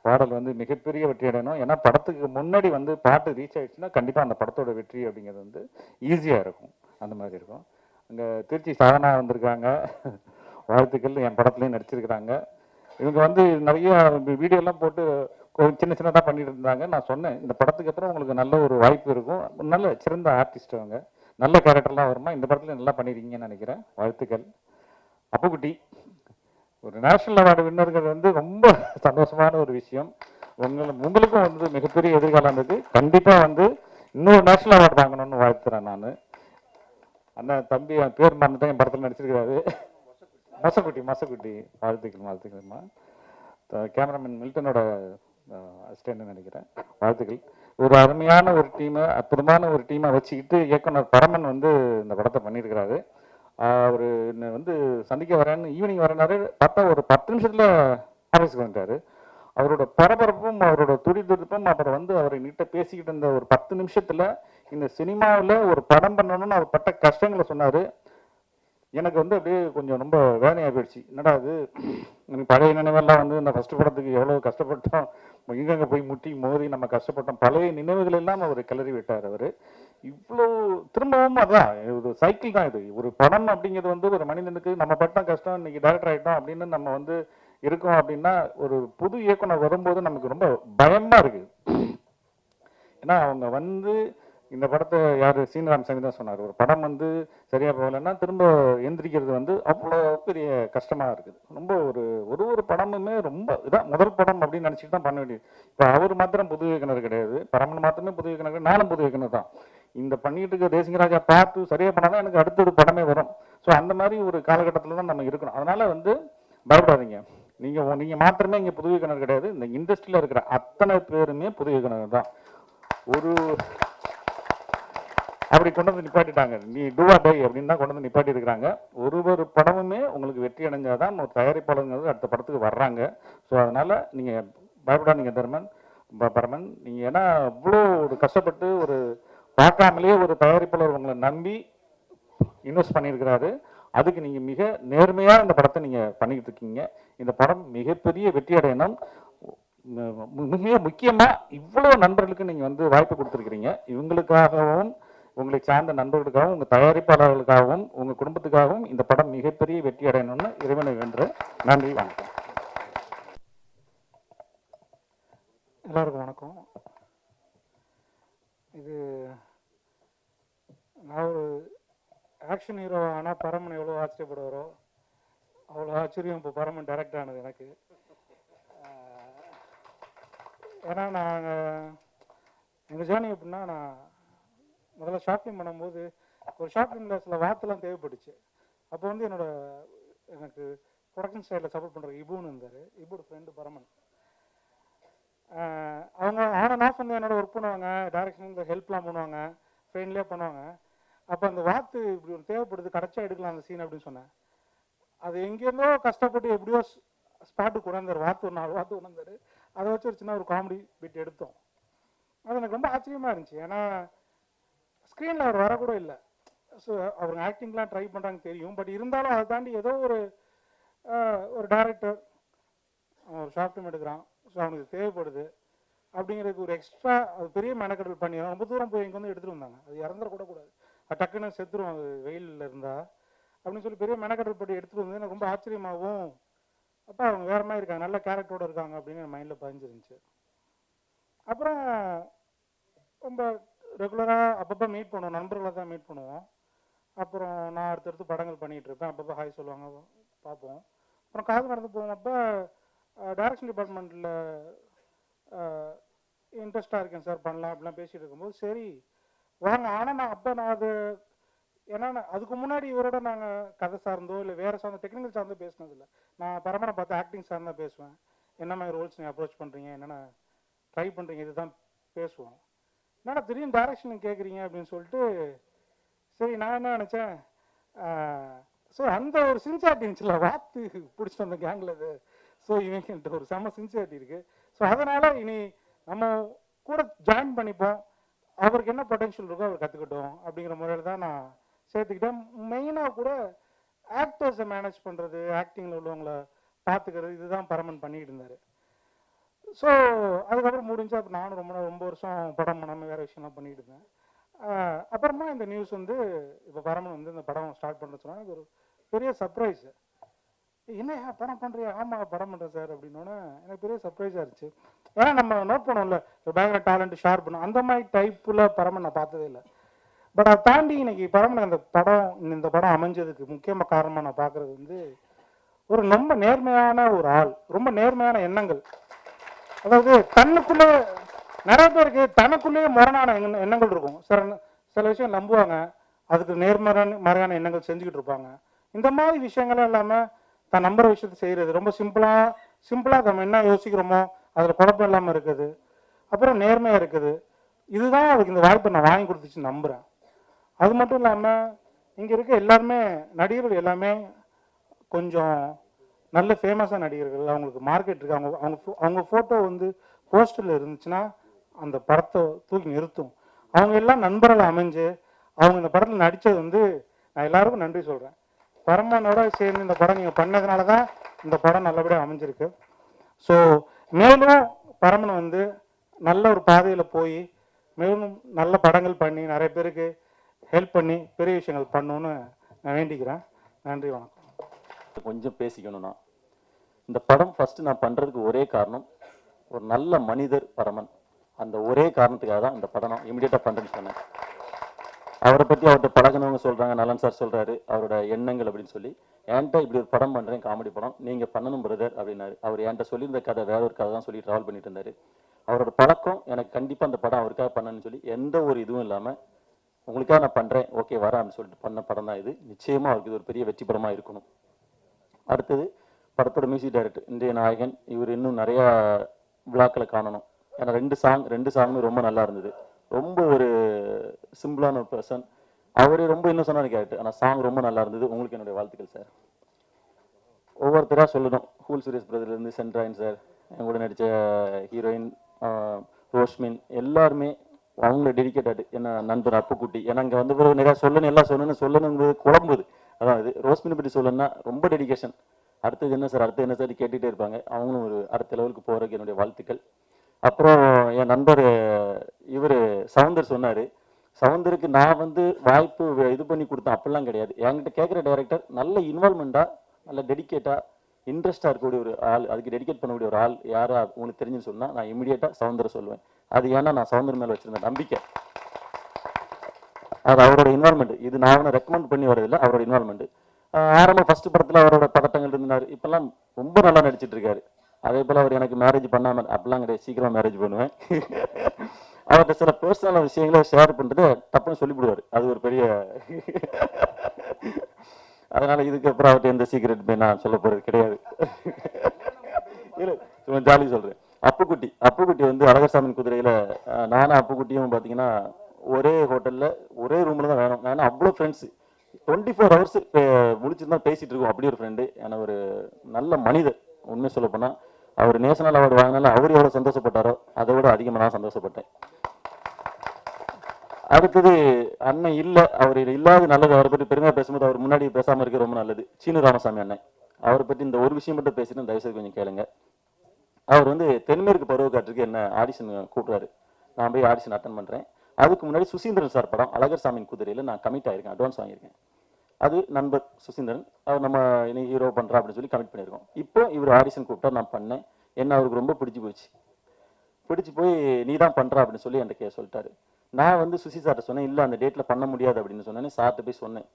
பாடல் வந்து மிகப்பெரிய வெற்றி அடையணும். ஏன்னா படத்துக்கு முன்னாடி வந்து பாட்டு ரீச் ஆகிடுச்சுன்னா கண்டிப்பாக அந்த படத்தோட வெற்றி அப்படிங்கிறது வந்து ஈஸியாக இருக்கும். அந்த மாதிரி இருக்கும். அங்கே திருச்சி சாதனா வந்திருக்காங்க. வாழ்த்துக்கள். என் படத்துலையும் நடிச்சிருக்கிறாங்க. இவங்க வந்து நிறைய வீடியோலாம் போட்டு சின்னதாக பண்ணிட்டு இருந்தாங்க. நான் சொன்னேன், இந்த படத்துக்கு அப்புறம் உங்களுக்கு நல்ல ஒரு வாய்ப்பு இருக்கும், நல்ல சிறந்த ஆர்டிஸ்ட் அவங்க, நல்ல கேரக்டர்லாம் வருமா, இந்த படத்தில் நல்லா பண்ணியிருக்கீங்கன்னு நினைக்கிறேன். வாழ்த்துக்கள். அப்புக்குட்டி ஒரு நேஷனல் அவார்டு வின்னருங்கிறது வந்து ரொம்ப சந்தோஷமான ஒரு விஷயம். உங்களுக்கும் வந்து மிகப்பெரிய எதிர்காலம் இருக்குது. கண்டிப்பாக வந்து இன்னொரு நேஷனல் அவார்டு வாங்கணும்னு வாழ்த்துறேன் நான். அண்ணன் தம்பி என் பேர் மறந்துட்டேன், என் படத்தில் நடிச்சிருக்கிறாரு. மசக்குட்டி. வாழ்த்துக்கள்மா. கேமராமேன் மில்டனோட அசிஸ்டன்ட்னு நினைக்கிறேன். வாழ்த்துக்கள். ஒரு அருமையான ஒரு டீமை, அற்புதமான ஒரு டீமை வச்சுக்கிட்டு இயக்குனர் பரமன் வந்து இந்த படத்தை பண்ணியிருக்கிறாரு. அவர் என்னை வந்து சந்திக்க வரேன்னு ஈவினிங் வரனாரு. பார்த்தா ஒரு 10 நிமிஷத்தில் ஆஃபீஸுக்கு வந்துட்டார். அவரோட பரபரப்பும் அவரோட துடிதுடிப்பும் அப்புறம் வந்து அவரை நீட்ட பேசிக்கிட்டு இருந்த ஒரு 10 நிமிஷத்தில் இந்த சினிமாவில் ஒரு படம் பண்ணணும்னு அவர் பட்ட கஷ்டங்களை சொன்னார். எனக்கு வந்து அப்படியே கொஞ்சம் ரொம்ப வேதனையாக போயிடுச்சு. என்னடா அது, எனக்கு பழைய நினைவெல்லாம் வந்து இந்த ஃபஸ்ட்டு படத்துக்கு எவ்வளோ கஷ்டப்பட்டோம், எங்கெங்கே போய் முட்டி மோதி நம்ம கஷ்டப்பட்டோம், பழைய நினைவுகள் எல்லாம் அவர் கிளறி விட்டார். அவர் இவ்வளோ திரும்பவும் அதான் ஒரு சைக்கிள் தான் இது. ஒரு படம் அப்படிங்கிறது வந்து ஒரு மனிதனுக்கு நம்ம பட்ட கஷ்டம், இன்னைக்கு டைரக்டர் ஆகிட்டோம் அப்படின்னு நம்ம வந்து இருக்கோம் அப்படின்னா, ஒரு புது இயக்குனர் வரும்போது நமக்கு ரொம்ப பயமாக இருக்குது. ஏன்னா அவங்க வந்து இந்த படத்தை யார் சீனிவாசன் தான் சொன்னார், ஒரு படம் வந்து சரியாக போகலைன்னா திரும்ப எந்திரிக்கிறது வந்து அவ்வளோ பெரிய கஷ்டமாக இருக்குது. ரொம்ப ஒரு படமுமே ரொம்ப இதான் முதல் படம் அப்படின்னு நினச்சிட்டு தான் பண்ண வேண்டியது. இப்போ அவர் மாத்திரம் புது இயக்குனர் கிடையாது, பரமன் மாத்திரமே புது இயக்குனர், நானும் புது இயக்குனர் தான். இந்த பண்ணிட்டு இருக்க தேசிங்கராஜா பார்த்து சரியாக பண்ணாதான் எனக்கு அடுத்தது படமே வரும். ஸோ அந்த மாதிரி ஒரு காலகட்டத்தில் தான் நம்ம இருக்கணும். அதனால் வந்து பயப்படாதீங்க. நீங்கள் மாத்திரமே இங்கே புது இயக்குனர் கிடையாது, இந்த இண்டஸ்ட்ரியில் இருக்கிற அத்தனை பேருமே புது இயக்குனர் தான். ஒரு அப்படி கொண்டு வந்து நிப்பாட்டிட்டாங்க. நீ டூவா டை அப்படின்னு தான் கொண்டு வந்து நிப்பாட்டி இருக்கிறாங்க. ஒரு படமுமே உங்களுக்கு வெற்றி அடைஞ்சாதான் ஒரு தயாரிப்பாளர்கள் அடுத்த படத்துக்கு வர்றாங்க. ஸோ அதனால் நீங்கள் பயப்படாதீங்க பரமன். நீங்கள் ஏன்னா அவ்வளோ ஒரு கஷ்டப்பட்டு ஒரு பார்க்காமலேயே ஒரு தயாரிப்பாளர் உங்களை நம்பி இன்வெஸ்ட் பண்ணியிருக்கிறாரு. அதுக்கு நீங்கள் மிக நேர்மையாக இந்த படத்தை நீங்கள் பண்ணிக்கிட்டு இருக்கீங்க. இந்த படம் மிகப்பெரிய வெற்றி அடையணும். மிக முக்கியமாக இவ்வளோ நண்பர்களுக்கு நீங்கள் வந்து வாய்ப்பு கொடுத்துருக்கிறீங்க. இவங்களுக்காகவும் உங்களை சார்ந்த நண்பர்களுக்காகவும் உங்கள் தயாரிப்பாளர்களுக்காகவும் உங்கள் குடும்பத்துக்காகவும் இந்த படம் மிகப்பெரிய வெற்றி அடையணும்னு இறைவனை வேண்டுறேன். நன்றி, வணக்கம். எல்லாருக்கும் வணக்கம். இது நான் ஒரு ஆக்ஷன் ஹீரோ ஆனால் பரமன் எவ்வளோ ஆச்சரியப்படுவாரோ அவ்வளோ ஆச்சரியம் இப்போ பரமன் டைரக்ட் ஆனது எனக்கு. ஏன்னா எங்கள் ஜேர்னி எப்படின்னா, நான் முதல்ல ஷார்ட் ஃபிலிம் பண்ணும்போது ஒரு ஷார்ட் ஃபிலிமில் சில வார்த்தைலாம் தேவைப்பட்டுச்சு. அப்போ வந்து எனக்கு ப்ரொடக்ஷன் ஸ்டைலில் சப்போர்ட் பண்ணுற இபுன்னு இருந்தார். இபுவோட ஃப்ரெண்டு பரமன். அவங்க ஆன் அண்ட் ஆஃப் வந்து என்னோட ஒர்க் பண்ணுவாங்க, டைரக்ஷன் ஹெல்ப்லாம் பண்ணுவாங்க, ஃப்ரெண்ட்லேயே பண்ணுவாங்க. அப்போ அந்த வார்த்தை இப்படி ஒரு தேவைப்படுது, கடைச்சா எடுக்கலாம் அந்த சீன் அப்படின்னு சொன்னேன். அது எங்கேருந்தோ கஷ்டப்பட்டு எப்படியோ ஸ்பாட்டுக்கு கொண்டாந்தார். வார்த்தை ஒரு 4 வார்த்தை கொண்டாந்தார். அதை வச்சு ஒரு சின்ன ஒரு காமெடி பிட் எடுத்தோம். அது எனக்கு ரொம்ப ஆச்சரியமாக இருந்துச்சு. ஏன்னா ஸ்க்ரீனில் அவர் வரக்கூட இல்லை. ஸோ அவங்க ஆக்டிங்லாம் ட்ரை பண்ணுறாங்க தெரியும். பட் இருந்தாலும் அதை தாண்டி ஏதோ ஒரு டேரக்டர் ஒரு ஷார்ட் ஃபிலிம் எடுக்கிறான், ஸோ அவனுக்கு தேவைப்படுது அப்படிங்கிறதுக்கு ஒரு எக்ஸ்ட்ரா அது பெரிய மெனக்கடல் பண்ணி ரொம்ப தூரம் போய் இங்கே வந்து எடுத்துகிட்டு வந்தாங்க. அது இறந்துடக்கூடாது, அது டக்குன்னு செத்துரும் அது வெயிலில் இருந்தால் அப்படின்னு சொல்லி பெரிய மெனக்கடல் படி எடுத்துகிட்டு வந்து எனக்கு ரொம்ப ஆச்சரியமாகவும், அப்போ அவங்க வேறு மாதிரி இருக்காங்க, நல்ல கேரக்டரோடு இருக்காங்க அப்படின்னு என் மைண்டில் பதிஞ்சிருந்துச்சு. அப்புறம் ரொம்ப ரெகுலராக அப்பப்போ மீட் பண்ணுவோம், நண்பர்களை தான் மீட் பண்ணுவோம். அப்புறம் நான் அடுத்தடுத்து படங்கள் பண்ணிகிட்டு இருப்பேன், அப்பப்போ ஹாய் சொல்லுவாங்க, பார்ப்போம். அப்புறம் காது நடந்து போனப்போ டைரக்ஷன் டிபார்ட்மெண்ட்டில் இன்ட்ரெஸ்டாக இருக்கேன் சார், பண்ணலாம் அப்படிலாம் பேசிகிட்டு இருக்கும்போது சரி வாங்க. ஆனால் நான் அது ஏன்னா அதுக்கு முன்னாடி இவரோட நாங்கள் கதை சார்ந்தோ இல்லை வேறு சார்ந்த டெக்னிக்கல் சார்ந்தோ பேசினதில்லை. நான் பரம்பரை பார்த்து ஆக்டிங் சார்ந்தா பேசுவேன். என்ன மாதிரி ரோல்ஸ் நீங்கள் அப்ரோச் பண்ணுறீங்க, என்னென்ன ட்ரை பண்ணுறீங்க, இதுதான் பேசுவோம். என்னடா திடீர்னு டைரக்ஷன் கேட்குறீங்க அப்படின்னு சொல்லிட்டு சரி நான் என்ன நினச்சேன், ஸோ அந்த ஒரு சின்சியாரிட்டி இருந்துச்சுல, வாத்து பிடிச்சிட்டு வந்த கேங்கில் இது. ஸோ இவங்கிட்ட ஒரு செம்ம சின்சியாரிட்டி இருக்குது. ஸோ அதனால் இனி நம்ம கூட ஜாயின் பண்ணிப்போம், அவருக்கு என்ன பொட்டென்ஷியல் இருக்கோ அவர் கற்றுக்கிட்டோம் அப்படிங்கிற முறையில் தான் நான் சேர்த்துக்கிட்டேன். மெயினாக கூட ஆக்டர்ஸை மேனேஜ் பண்ணுறது, ஆக்டிங்கில் உள்ளவங்கள பார்த்துக்கிறது, இதுதான் பரமன் பண்ணிக்கிட்டு இருந்தார். ஸோ அதுக்கப்புறம் முடிஞ்சு அப்போ நானும் ரொம்ப வருஷம் படம் பண்ணாமல் வேறு விஷயம்லாம் பண்ணிக்கிட்டு இருந்தேன். அப்புறமா இந்த நியூஸ் வந்து இப்போ பரமன் வந்து இந்த படம் ஸ்டார்ட் பண்ண சொன்னால் எனக்கு ஒரு பெரிய சர்ப்ரைஸ். என்ன படம் பண்ணுறியா? ஆமாம் படம் பண்ணுறேன் சார் அப்படின்னோடனே எனக்கு பெரிய சர்ப்ரைஸாக இருந்துச்சு. ஏன்னா நம்ம நோட் பண்ணோம்ல பேக்ரவுண்ட் டேலண்ட் ஷேர் பண்ணோம், அந்த மாதிரி டைப்பில் பரமன் நான் பார்த்ததே இல்லை. பட் அதை தாண்டி இன்னைக்கு பரமன் இந்த படம் அமைஞ்சதுக்கு முக்கியமாக காரணமாக நான் பார்க்குறது வந்து ஒரு ரொம்ப நேர்மையான ஒரு ஆள், ரொம்ப நேர்மையான எண்ணங்கள். அதாவது தன்னுக்குள்ளே நிறைய பேருக்கு தனக்குள்ளேயே முரணான எண்ணங்கள் இருக்கும். சில விஷயம் நம்புவாங்க, அதுக்கு நேர்மறையான எண்ணங்கள் செஞ்சுக்கிட்டு இருப்பாங்க. இந்த மாதிரி விஷயங்களும் இல்லாமல் தான் நம்புகிற விஷயத்தை செய்கிறது, ரொம்ப சிம்பிளாக நம்ம என்ன யோசிக்கிறோமோ அதில் குழப்பம் இல்லாமல் இருக்குது, அப்புறம் நேர்மையாக இருக்குது. இதுதான் அதுக்கு இந்த வாய்ப்பை நான் வாங்கி கொடுத்துச்சு நம்புகிறேன். அது மட்டும் இல்லாமல் இங்கே இருக்க எல்லாருமே நடிகர்கள் எல்லாமே கொஞ்சம் நல்ல ஃபேமஸான நடிகர்கள், அவங்களுக்கு மார்க்கெட் இருக்குது. அவங்க ஃபோட்டோ வந்து போஸ்டரில் இருந்துச்சுன்னா அந்த படத்தை தூக்கி நிறுத்தும். அவங்க எல்லாம் நண்பர்கள் அமைஞ்சு அவங்க இந்த படத்தில் நடித்தது வந்து நான் எல்லாருக்கும் நன்றி சொல்கிறேன். பரமனோட சேர்ந்து இந்த படம் நீங்கள் பண்ணதுனால தான் இந்த படம் நல்லபடியாக அமைஞ்சிருக்கு. ஸோ மேலும் பரமன் வந்து நல்ல ஒரு பாதையில் போய் மேலும் நல்ல படங்கள் பண்ணி நிறைய பேருக்கு ஹெல்ப் பண்ணி பெரிய விஷயங்கள் பண்ணணுன்னு நான் வேண்டிக்கிறேன். நன்றி, வணக்கம். கொஞ்சம் பேசிக்கணும்னா இந்த படம் ஃபஸ்ட்டு நான் பண்ணுறதுக்கு ஒரே காரணம், ஒரு நல்ல மனிதர் பரமன். அந்த ஒரே காரணத்துக்காக தான் இந்த படம் நான் இமீடியட்டாக பண்ணுறேன்னு சொன்னேன். அவரை பற்றி அவர்கிட்ட பழகினவங்க சொல்கிறாங்க, நலன் சார் சொல்கிறாரு அவரோட எண்ணங்கள் அப்படின்னு சொல்லி. என்கிட்ட இப்படி ஒரு படம் பண்ணுறேன், காமெடி படம், நீங்கள் பண்ணணும் பிரதர் அப்படின்னாரு. அவர் என்கிட்ட சொல்லியிருந்த கதை வேற ஒரு கதை தான் சொல்லி ட்ராவல் பண்ணிட்டு இருந்தார். அவரோட பழக்கம் எனக்கு கண்டிப்பாக அந்த படம் அவருக்காக பண்ணணும்னு சொல்லி எந்த ஒரு இதுவும் இல்லாமல் உங்களுக்காக நான் பண்ணுறேன், ஓகே வரேன் அப்படின்னு சொல்லிட்டு பண்ண படம் தான் இது. நிச்சயமாக அவருக்கு இது ஒரு பெரிய வெற்றி படமாக இருக்கணும். அடுத்தது படத்தோட மியூசிக் டைரக்டர் இன்றைய நாயகன், இவர் இன்னும் நிறையா விழாக்களை காணணும். ஏன்னா ரெண்டு சாங்குமே ரொம்ப நல்லா இருந்தது. ரொம்ப ஒரு சிம்பிளான ஒரு பர்சன், அவரே ரொம்ப இன்னும் கேரக்டர், ஆனால் சாங் ரொம்ப நல்லா இருந்தது. உங்களுக்கு என்னுடைய வாழ்த்துக்கள் சார். ஒவ்வொருத்தராக சொல்லணும், ஹூல் சுரேஷ் பிரதர்லேருந்து சென்ட்ராயின் சார், என் கூட நடித்த ஹீரோயின் ரோஷ்மின், எல்லாருமே அவங்கள டெடிக்கேட்டட். என்ன நண்பர் அப்புக்குட்டி, ஏன்னா இங்கே வந்து நிறையா சொல்லணுங்கிறது குழம்புது. அதான் இது ரோஷ்மினை பற்றி சொல்லணும்னா ரொம்ப டெடிக்கேஷன். அடுத்தது என்ன சார் கேட்டுகிட்டே இருப்பாங்க. அவங்களும் ஒரு அடுத்த லெவலுக்கு போகிறதுக்கு என்னுடைய வாழ்த்துக்கள். அப்புறம் என் நண்பர் இவர் சவுந்தர் சொன்னார், சவுந்தருக்கு நான் வந்து வாய்ப்பு இது பண்ணி கொடுத்தேன் அப்படிலாம் கிடையாது. என்கிட்ட கேட்குற டைரக்டர் நல்ல இன்வால்மெண்ட்டாக, நல்ல டெடிக்கேட்டாக, இன்ட்ரெஸ்டாக இருக்கக்கூடிய ஒரு ஆள், அதுக்கு டெடிகேட் பண்ணக்கூடிய ஒரு ஆள் யாரா உங்களுக்கு தெரிஞ்சுன்னு சொன்னால் நான் இமீடியட்டாக சவுந்தரை சொல்லுவேன். அது ஏன்னா நான் சவுந்தர் மேலே வச்சுருந்த நம்பிக்கை, அது அவரோட இன்வால்மெண்ட். இது நான் அவனை ரெக்கமெண்ட் பண்ணி வரதில்லை, அவரோட இன்வால்மெண்ட். ஆரம்ப ஃபர்ஸ்ட் படத்தில் அவரோட பதட்டங்கள் இருந்தார், இப்போல்லாம் ரொம்ப நல்லா நடிச்சிட்டு இருக்காரு. அதே போல் அவர் எனக்கு மேரேஜ் பண்ணாமல் அப்படிலாம் கிடையாது, சீக்கிரமாக மேரேஜ் பண்ணுவேன். அவர்கிட்ட சில பர்சனல் விஷயங்களை ஷேர் பண்ணுறது தப்புன்னு சொல்லிவிடுவார். அது ஒரு பெரிய அதனால இதுக்கப்புறம் அவர்கிட்ட எந்த சீக்கிரட்டுமே நான் சொல்ல போகிறது கிடையாது. இல்லை சும்மா ஜாலி சொல்கிறேன். அப்புக்குட்டி வந்து அழகர்சாமி குதிரையில் நானும் அப்புக்குட்டியும் பார்த்தீங்கன்னா ஒரே ஹோட்டலில் ஒரே ரூமில் தான் வேணும். நான் அவ்வளோ ஃப்ரெண்ட்ஸு 24 hours முடிச்சுருந்தா பேசிகிட்டு இருக்கோம். அப்படி ஒரு ஃப்ரெண்டு, எனக்கு ஒரு நல்ல மனிதர். உண்மை சொல்ல போனால் அவர் நேஷனல் அவார்டு வாங்கினாலும் அவர் எவ்வளோ சந்தோஷப்பட்டாரோ அதை விட அதிகமாக நான் சந்தோஷப்பட்டேன். அடுத்தது அண்ணன் இல்லை, அவர் இல்லாத நல்லது. அவரை பற்றி பெருமையாக பேசும்போது அவர் முன்னாடி பேசாமல் இருக்க ரொம்ப நல்லது. சீனு ராமசாமி அண்ணன், அவரை பற்றி இந்த ஒரு விஷயம் மட்டும் பேசிட்டு தயவுசெய்து கொஞ்சம் கேளுங்க. அவர் வந்து தென்மேற்கு பருவக்காற்றுக்கு என்ன ஆடிஷன் கூப்பிட்றாரு. நான் போய் ஆடிஷன் அட்டன் பண்ணுறேன். அதுக்கு முன்னாடி சுசீந்திரன் சார் படம் அழகர்சாமியின் குதிரையில் நான் கமிட் ஆகிருக்கேன், அட்வான்ஸ் வாங்கியிருக்கேன். அது நண்பர் சுசீந்திரன், அவர் நம்ம இன்னைக்கு ஹீரோ பண்ணுறா அப்படின்னு சொல்லி கமிட் பண்ணியிருக்கோம். இப்போ இவர் ஆடிஷன் கூப்பிட்டா நான் பண்ணேன். என்ன அவருக்கு ரொம்ப பிடிச்சி போய் நீ தான் பண்ணுறா அப்படின்னு சொல்லி என்கிட்ட சொல்லிட்டாரு. நான் வந்து சுசி சார்ட்ட சொன்னேன், இல்லை அந்த டேட்டில் பண்ண முடியாது அப்படின்னு சொன்னேன். சார்கிட்ட போய் சொன்னேன்,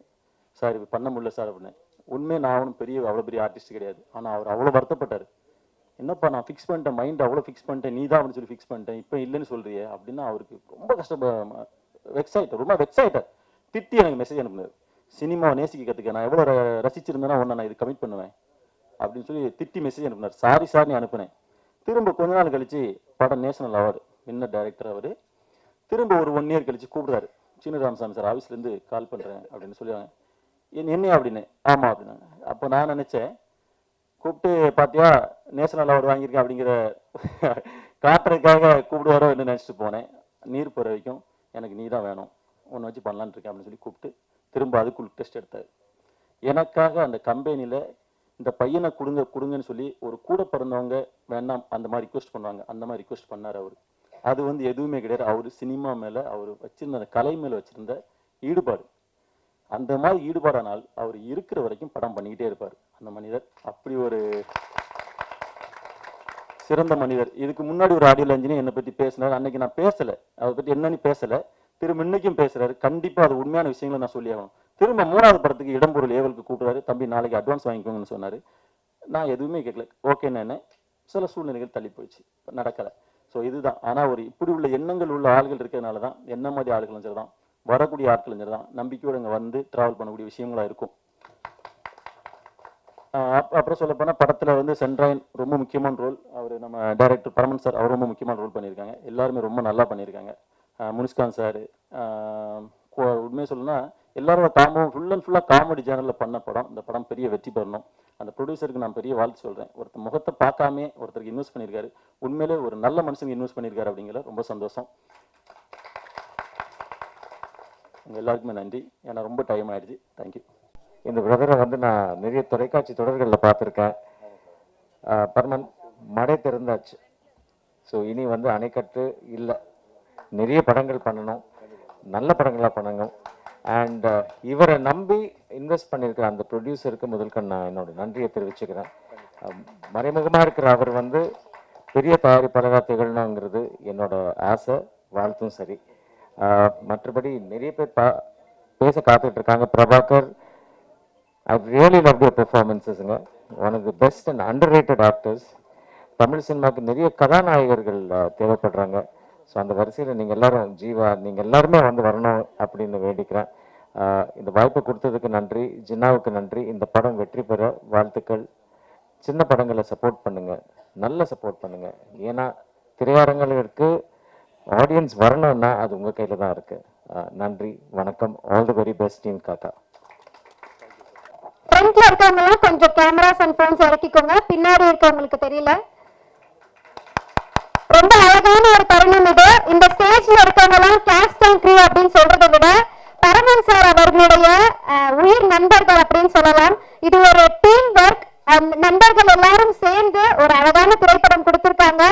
சார் இப்போ பண்ண முடியல சார் அப்படின்னு. உண்மையை நான் அவனும் அவ்வளோ பெரிய ஆர்டிஸ்ட் கிடையாது. ஆனால் அவர் அவ்வளோ வருத்தப்பட்டார். என்னப்பா நான் ஃபிக்ஸ் பண்ணிட்டேன், மைண்ட் அவ்வளோ ஃபிக்ஸ் பண்ணிட்டேன், நீ தான் அப்படின்னு சொல்லி ஃபிக்ஸ் பண்ணிட்டேன், இப்போ இல்லைன்னு சொல்றியே அப்படின்னா அவருக்கு ரொம்ப ரொம்ப வெக்ஸ் ஆகிட்டார். திட்டி எனக்கு மெசேஜ் அனுப்புனார், சினிமாவை நேசிக்க கற்றுக்க, நான் எவ்வளோ ரசிச்சிருந்தேன்னா உன்னை நான் இது கமிட் பண்ணுவேன் அப்படின்னு சொல்லி திட்டி மெசேஜ் அனுப்புனார். சாரி நீ அனுப்புனேன். திரும்ப கொஞ்ச நாள் கழிச்சு படம் நேஷனல் அவார்டு வின்னர் டைரக்டர் அவர். திரும்ப ஒரு 1 year கழிச்சு கூப்பிடுறாரு, சீனு ராமசாமி சார் ஆஃபீஸ்லேருந்து கால் பண்ணுறேன் அப்படின்னு சொல்லுவாங்க. என்ன அப்படின்னு. ஆமாம் அப்படின்னாங்க. அப்போ நான் நினச்சேன், கூப்பிட்டு பார்த்தியா நேஷனல் அவார்டு வாங்கியிருக்கேன் அப்படிங்கிற காட்டுறதுக்காக கூப்பிடுவாரோ என்ன நினச்சிட்டு போனேன். நீர் போகிற வரைக்கும் எனக்கு நீ தான் வேணும், ஒன்று வச்சு பண்ணலான்னு இருக்கேன் அப்படின்னு சொல்லி கூப்பிட்டு திரும்ப அதுக்குள்ள டெஸ்ட் எடுத்தார். எனக்காக அந்த கம்பெனியில் இந்த பையனை கொடுங்கன்னு சொல்லி ஒரு கூட பிறந்தவங்க வேணாம் அந்த மாதிரி ரிக்வெஸ்ட் பண்ணுவாங்க, அந்த மாதிரி ரிக்வெஸ்ட் பண்ணார் அவர். அது வந்து எதுவுமே கிடையாது. அவர் சினிமா மேலே அவர் வச்சிருந்த அந்த கலை மேலே வச்சிருந்த ஈடுபாடு, அந்த மாதிரி ஈடுபாடானால் அவர் இருக்கிற வரைக்கும் படம் பண்ணிக்கிட்டே இருப்பார் அந்த மனிதர். அப்படி ஒரு சிறந்த மனிதர். இதுக்கு முன்னாடி ஒரு ஆடியோ லஞ்சினே என்னை பற்றி பேசினார். அன்னைக்கு நான் பேசலை, அதை பற்றி என்னன்னு பேசலை. திரும்ப இன்னைக்கும் பேசுறாரு. கண்டிப்பாக அது உண்மையான விஷயங்களை நான் சொல்லி ஆகணும். திரும்ப 3வது படத்துக்கு இடம்பொருள் ஏவலுக்கு கூப்பிடுறாரு. தம்பி நாளைக்கு அட்வான்ஸ் வாங்கிக்கோங்கன்னு சொன்னார். நான் எதுவுமே கேட்கல, ஓகேன்னு என்ன. சில சூழ்நிலைகள் தள்ளி போயிடுச்சு, நடக்கலை. ஸோ இதுதான். ஆனால் ஒரு இப்படி உள்ள எண்ணங்கள் உள்ள ஆள்கள் இருக்கிறதுனால தான் என்ன மாதிரி ஆளுகளும் சரி தான், வரக்கூடிய ஆட்களும் சரி தான், நம்பிக்கையோடு இங்கே வந்து ட்ராவல் பண்ணக்கூடிய விஷயங்களா இருக்கும். அப்புறம் சொல்ல போனால் படத்தில் வந்து சென்ட்ராயன் ரொம்ப முக்கியமான ரோல். அவர் நம்ம டைரக்டர் பரமன் சார் அவர் ரொம்ப முக்கியமான ரோல் பண்ணியிருக்காங்க. எல்லாருமே ரொம்ப நல்லா பண்ணியிருக்காங்க. முனிஸ்கான் சார், உண்மையை சொல்லணும்னா எல்லாரோட ஃபுல்லாக காமெடி சேனலில் பண்ண படம். இந்த படம் பெரிய வெற்றி பெறணும். அந்த ப்ரொடியூசருக்கு நான் பெரிய வாழ்த்து சொல்கிறேன். ஒருத்தர் முகத்தை பார்க்காமே ஒருத்தருக்கு இன்வெஸ்ட் பண்ணியிருக்காரு. உண்மையிலே ஒரு நல்ல மனுஷனுக்கு இன்வெஸ்ட் பண்ணியிருக்காரு அப்படிங்கிற ரொம்ப சந்தோஷம். உங்கள் எல்லாருக்குமே நன்றி. ஏன்னா ரொம்ப டைம் ஆயிடுச்சு. தேங்க்யூ. இந்த பிரதரை வந்து நான் நிறைய தொலைக்காட்சி தொடர்களில் பார்த்துருக்கேன். பர்மன் மடை திறந்தாச்சு. ஸோ இனி வந்து அணைக்கட்டு இல்லை, நிறைய படங்கள் பண்ணணும், நல்ல படங்களாக பண்ணணும். அண்ட் இவரை நம்பி இன்வெஸ்ட் பண்ணியிருக்கிற அந்த ப்ரொடியூசருக்கு முதல்க நான் என்னோட நன்றியை தெரிவிச்சுக்கிறேன். மறைமுகமாக இருக்கிற அவர் வந்து பெரிய தயாரிப்பாளராக திகழணுங்கிறது என்னோட ஆசை, வாழ்த்தும் சரி. மற்றபடி நிறைய பேர் பேச காத்துட்டு இருக்காங்க. Prabhakar, I really loved your performances-ங்க. One of the best and underrated actors. Tamil சினிமாவுக்கு நிறைய கதாநாயகர்கள் தேவைப்படுறாங்க. ஸோ அந்த வரிசையில் நீங்கள் எல்லாரும், ஜீவா, நீங்கள் எல்லாருமே வந்து வரணும் அப்படின்னு வேண்டிக்கிறேன். இந்த வாய்ப்பை கொடுத்ததுக்கு நன்றி. ஜின்னாவுக்கு நன்றி. இந்த படம் வெற்றி பெற வாழ்த்துக்கள். சின்ன படங்களை சப்போர்ட் பண்ணுங்கள், நல்ல சப்போர்ட் பண்ணுங்கள். ஏன்னா திரையரங்களுக்கு ஆடியன்ஸ் வரணும்னா அது உங்கள் கையில் தான் இருக்குது. நன்றி, வணக்கம். All the very best team காக்கா. ஃப்ரண்ட்ல இருக்கவங்கலாம் கொஞ்சம் கேமராஸ் அண்ட் ஃபோன்ஸ் இறக்கிக்கோங்க, பின்னாடி இருக்கவங்களுக்கு தெரியல. ரொம்ப அழகான ஒரு தருணம் இது. இந்த ஸ்டேஜ்ல இருக்கவங்கலாம் கேஸ்ட் அண்ட் க்ரூ அப்படின்னு சொல்றதை விட பரமன் சார் அவர்களுடைய உயிர் நண்பர்கள் அப்படின்னு சொல்லலாம். இது ஒரு டீம் ஒர்க். நண்பர்கள் எல்லாரும் சேர்ந்து ஒரு அழகான திரைப்படம் கொடுத்திருக்காங்க.